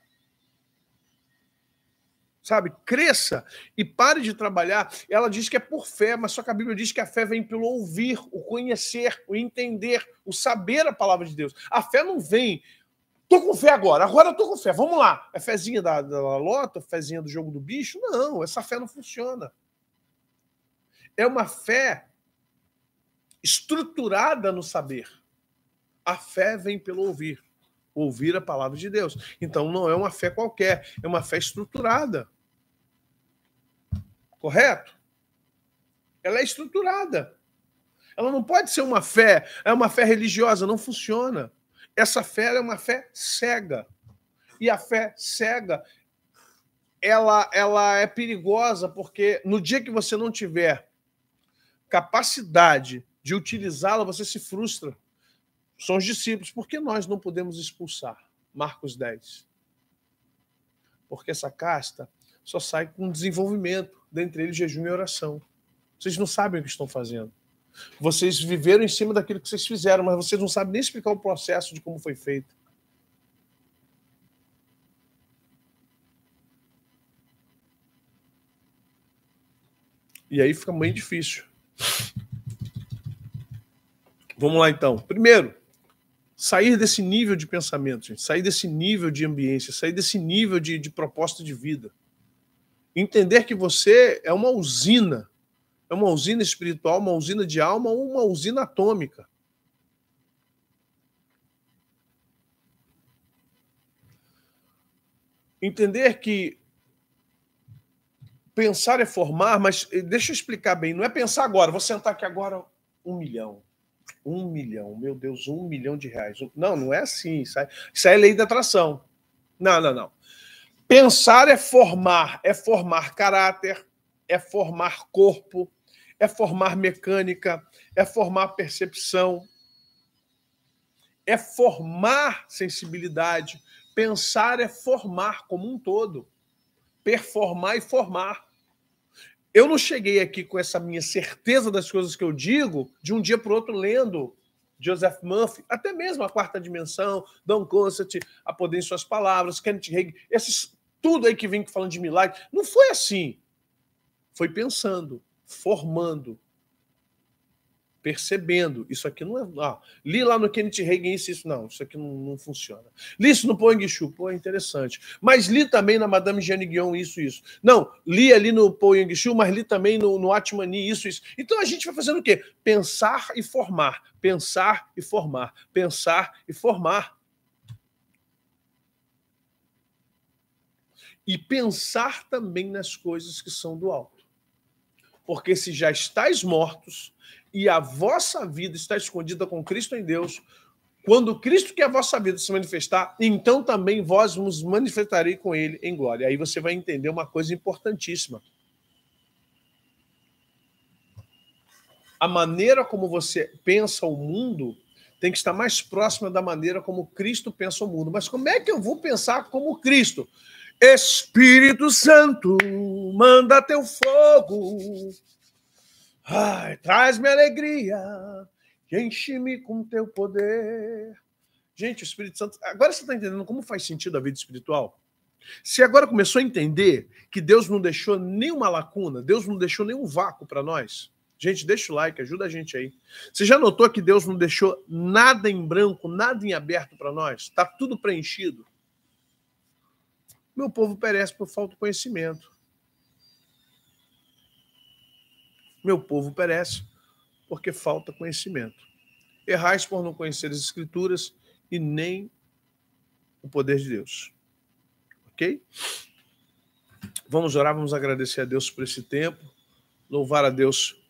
sabe? Cresça e pare de trabalhar. Ela diz que é por fé, mas só que a Bíblia diz que a fé vem pelo ouvir, o conhecer, o entender, o saber a palavra de Deus. A fé não vem, tô com fé agora eu tô com fé, vamos lá. É fezinha da lota, fezinha do jogo do bicho? Não, essa fé não funciona. É uma fé estruturada no saber. A fé vem pelo ouvir a palavra de Deus. Então não é uma fé qualquer, é uma fé estruturada. Correto? Ela é estruturada. Ela não pode ser uma fé religiosa, não funciona. Essa fé é uma fé cega. E a fé cega, ela é perigosa porque no dia que você não tiver capacidade de utilizá-la, você se frustra. São os discípulos. Por que nós não podemos expulsar? Marcos 10. Porque essa casta só sai com desenvolvimento, dentre eles jejum e oração. Vocês não sabem o que estão fazendo. Vocês viveram em cima daquilo que vocês fizeram, mas vocês não sabem nem explicar o processo de como foi feito. E aí fica bem difícil. Vamos lá, então. Primeiro, sair desse nível de pensamento, gente, sair desse nível de ambiência, sair desse nível de proposta de vida. Entender que você é uma usina espiritual, uma usina de alma ou uma usina atômica. Entender que pensar é formar, mas deixa eu explicar bem, não é pensar agora, vou sentar aqui agora 1 milhão. 1 milhão, meu Deus, 1 milhão de reais. Não é assim, isso é lei da atração. Não. Pensar é formar caráter, é formar corpo, é formar mecânica, é formar percepção, é formar sensibilidade. Pensar é formar como um todo. Performar e formar. Eu não cheguei aqui com essa minha certeza das coisas que eu digo de um dia para o outro lendo Joseph Murphy, até mesmo A Quarta Dimensão, Don Constantine, A Poder em Suas Palavras, Kenneth Hagin, tudo aí que vem falando de milagre. Não foi assim. Foi pensando, formando, percebendo. Isso aqui não é... li lá no Kenneth Hagin isso. Não, isso aqui não funciona. Li isso no Paul Yang-Shu. Pô, é interessante. Mas li também na Madame Jeanne Guion isso. Não, li ali no Paul Yang-Shu, mas li também no Atmani isso. Então a gente vai fazendo o quê? Pensar e formar. Pensar e formar. Pensar e formar. E pensar também nas coisas que são do alto. Porque se já estáis mortos e a vossa vida está escondida com Cristo em Deus, quando Cristo, que é a vossa vida, se manifestar, então também vós vos manifestarei com ele em glória. Aí você vai entender uma coisa importantíssima. A maneira como você pensa o mundo tem que estar mais próxima da maneira como Cristo pensa o mundo. Mas como é que eu vou pensar como Cristo? Espírito Santo, manda teu fogo, traz-me alegria, enche-me com teu poder. Gente, o Espírito Santo... Agora você está entendendo como faz sentido a vida espiritual? Você agora começou a entender que Deus não deixou nenhuma lacuna, Deus não deixou nenhum vácuo para nós? Gente, deixa o like, ajuda a gente aí. Você já notou que Deus não deixou nada em branco, nada em aberto para nós? Está tudo preenchido. Meu povo perece por falta de conhecimento. Meu povo perece porque falta conhecimento. Errais por não conhecer as Escrituras e nem o poder de Deus. Ok? Vamos orar, vamos agradecer a Deus por esse tempo, louvar a Deus,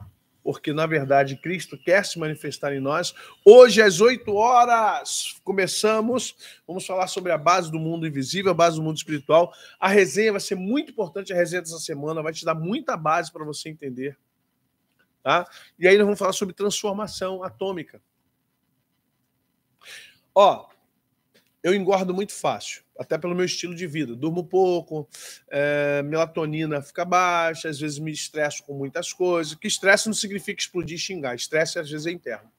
porque, na verdade, Cristo quer se manifestar em nós. Hoje, às 8 horas, começamos. Vamos falar sobre a base do mundo invisível, a base do mundo espiritual. A resenha vai ser muito importante, a resenha dessa semana, vai te dar muita base para você entender. Tá? E aí nós vamos falar sobre transformação atômica. Ó, eu engordo muito fácil, até pelo meu estilo de vida. Durmo pouco, melatonina fica baixa, às vezes me estresso com muitas coisas. Que estresse não significa explodir e xingar, estresse às vezes é interno.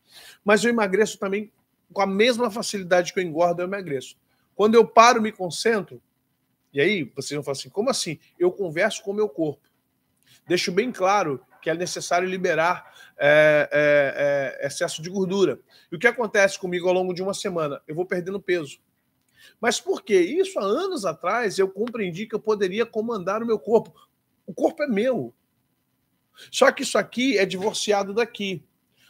Mas eu emagreço também com a mesma facilidade que eu engordo, eu emagreço. Quando eu paro, me concentro, e aí vocês vão falar assim, como assim? Eu converso com o meu corpo. Deixo bem claro que é necessário liberar excesso de gordura. E o que acontece comigo ao longo de uma semana? Eu vou perdendo peso. Mas por quê? Isso há anos atrás eu compreendi que eu poderia comandar o meu corpo. O corpo é meu. Só que isso aqui é divorciado daqui.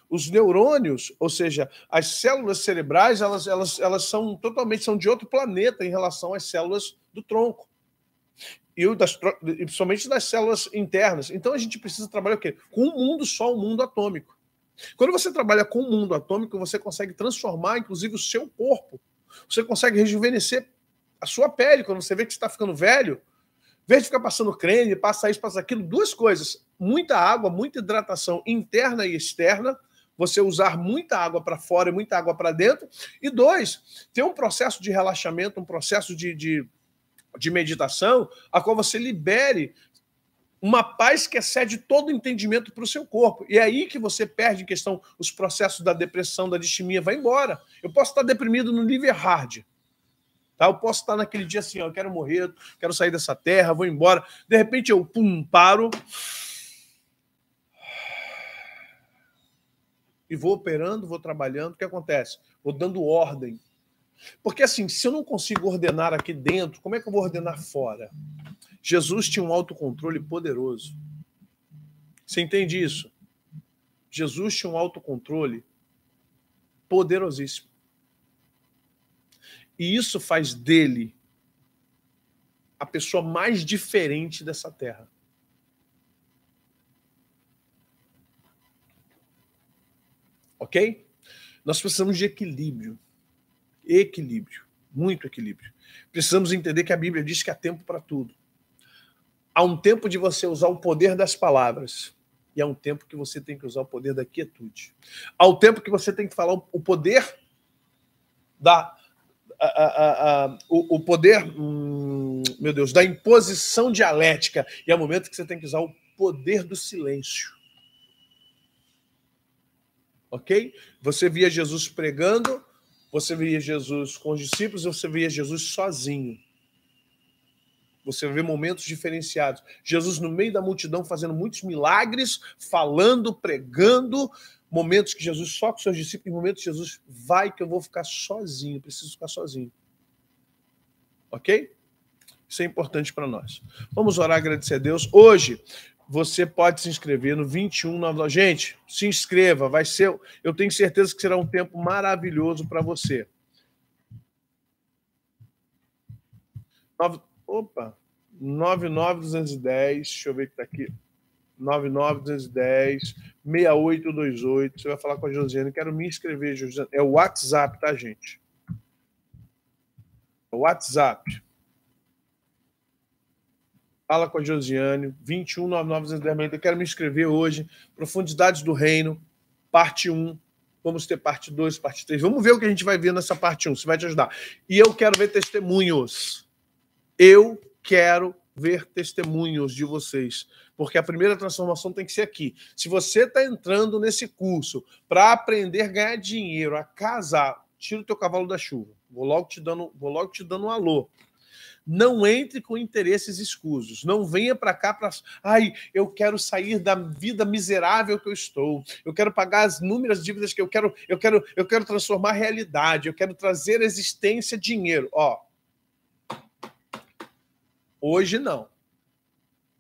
Os neurônios, ou seja, as células cerebrais, elas são totalmente são de outro planeta em relação às células do tronco. E principalmente das células internas. Então a gente precisa trabalhar o quê? Com um mundo só, um mundo atômico. Quando você trabalha com o mundo atômico, você consegue transformar, inclusive, o seu corpo. Você consegue rejuvenescer a sua pele. Quando você vê que você está ficando velho, em vez de ficar passando creme, passa isso, passa aquilo, duas coisas. Muita água, muita hidratação interna e externa. Você usar muita água para fora e muita água para dentro. E dois, ter um processo de relaxamento, um processo de meditação, a qual você libere uma paz que excede todo o entendimento para o seu corpo. E é aí que você perde em questão os processos da depressão, da distimia, vai embora. Eu posso estar deprimido no nível hard. Tá? Eu posso estar naquele dia assim, ó, eu quero morrer, quero sair dessa terra, vou embora. De repente eu paro e vou operando, vou trabalhando. O que acontece? Vou dando ordem. Porque assim, se eu não consigo ordenar aqui dentro, como é que eu vou ordenar fora? Jesus tinha um autocontrole poderoso. Você entende isso? Jesus tinha um autocontrole poderosíssimo. E isso faz dele a pessoa mais diferente dessa terra. Ok? Nós precisamos de equilíbrio. Equilíbrio. Muito equilíbrio. Precisamos entender que a Bíblia diz que há tempo para tudo. Há um tempo de você usar o poder das palavras. E há um tempo que você tem que usar o poder da quietude. Há um tempo que você tem que falar o poder o poder, meu Deus, da imposição dialética. E há um momento que você tem que usar o poder do silêncio. Ok? Você via Jesus pregando, você via Jesus com os discípulos, você via Jesus sozinho. Você vê momentos diferenciados. Jesus no meio da multidão fazendo muitos milagres, falando, pregando. Momentos que Jesus só com seus discípulos, momentos que Jesus vai que eu vou ficar sozinho, preciso ficar sozinho. Ok? Isso é importante para nós. Vamos orar, agradecer a Deus. Hoje, você pode se inscrever no 2199. Gente, se inscreva, vai ser. Eu tenho certeza que será um tempo maravilhoso para você. Opa! 99210, deixa eu ver que está aqui. 99210 6828. Você vai falar com a Josiane. Quero me inscrever, Josiane. É o WhatsApp, tá, gente? É o WhatsApp. Fala com a Josiane. 219910. Eu quero me inscrever hoje. Profundidades do Reino, parte 1. Vamos ter parte 2, parte 3. Vamos ver o que a gente vai ver nessa parte 1. Isso vai te ajudar. E eu quero ver testemunhos. Eu quero ver testemunhos de vocês, porque a primeira transformação tem que ser aqui. Se você está entrando nesse curso para aprender a ganhar dinheiro, a casar, tira o teu cavalo da chuva. Vou logo te dando um alô. Não entre com interesses escusos. Não venha para cá para... Ai, eu quero sair da vida miserável que eu estou. Eu quero pagar as inúmeras dívidas que eu quero transformar a realidade. Eu quero trazer existência, dinheiro. Ó, hoje não.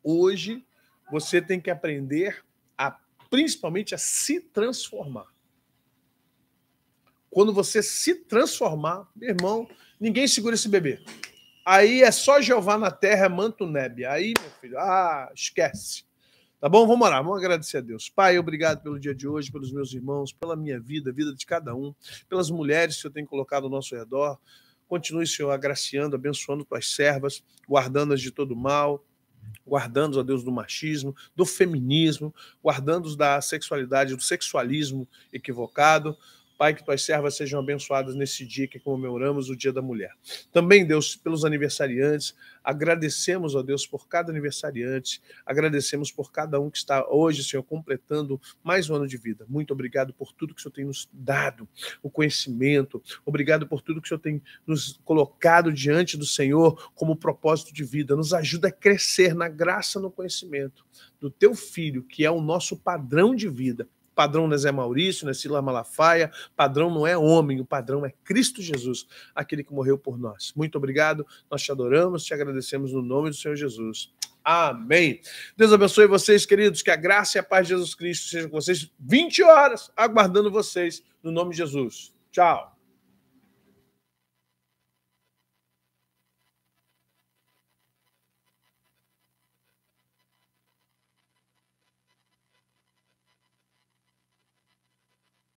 Hoje você tem que aprender principalmente a se transformar. Quando você se transformar, meu irmão, ninguém segura esse bebê. Aí é só Jeová na terra, é manto nebe. Aí, meu filho, esquece. Tá bom? Vamos orar, vamos agradecer a Deus. Pai, obrigado pelo dia de hoje, pelos meus irmãos, pela minha vida, a vida de cada um, pelas mulheres que o Senhor tem colocado ao nosso redor. Continue, Senhor, agraciando, abençoando tuas servas, guardando-as de todo mal, guardando-os, ó Deus, do machismo, do feminismo, guardando-os da sexualidade, do sexualismo equivocado. Pai, que tuas servas sejam abençoadas nesse dia que comemoramos o Dia da Mulher. Também, Deus, pelos aniversariantes, agradecemos, ó Deus, por cada aniversariante, agradecemos por cada um que está hoje, Senhor, completando mais um ano de vida. Muito obrigado por tudo que o Senhor tem nos dado, o conhecimento, obrigado por tudo que o Senhor tem nos colocado diante do Senhor como propósito de vida. Nos ajuda a crescer na graça, no conhecimento do teu Filho, que é o nosso padrão de vida. Padrão não é Zé Maurício, não é Silas Malafaia, padrão não é homem, o padrão é Cristo Jesus, aquele que morreu por nós. Muito obrigado, nós te adoramos, te agradecemos no nome do Senhor Jesus. Amém. Deus abençoe vocês, queridos, que a graça e a paz de Jesus Cristo sejam com vocês 20 horas, aguardando vocês, no nome de Jesus. Tchau.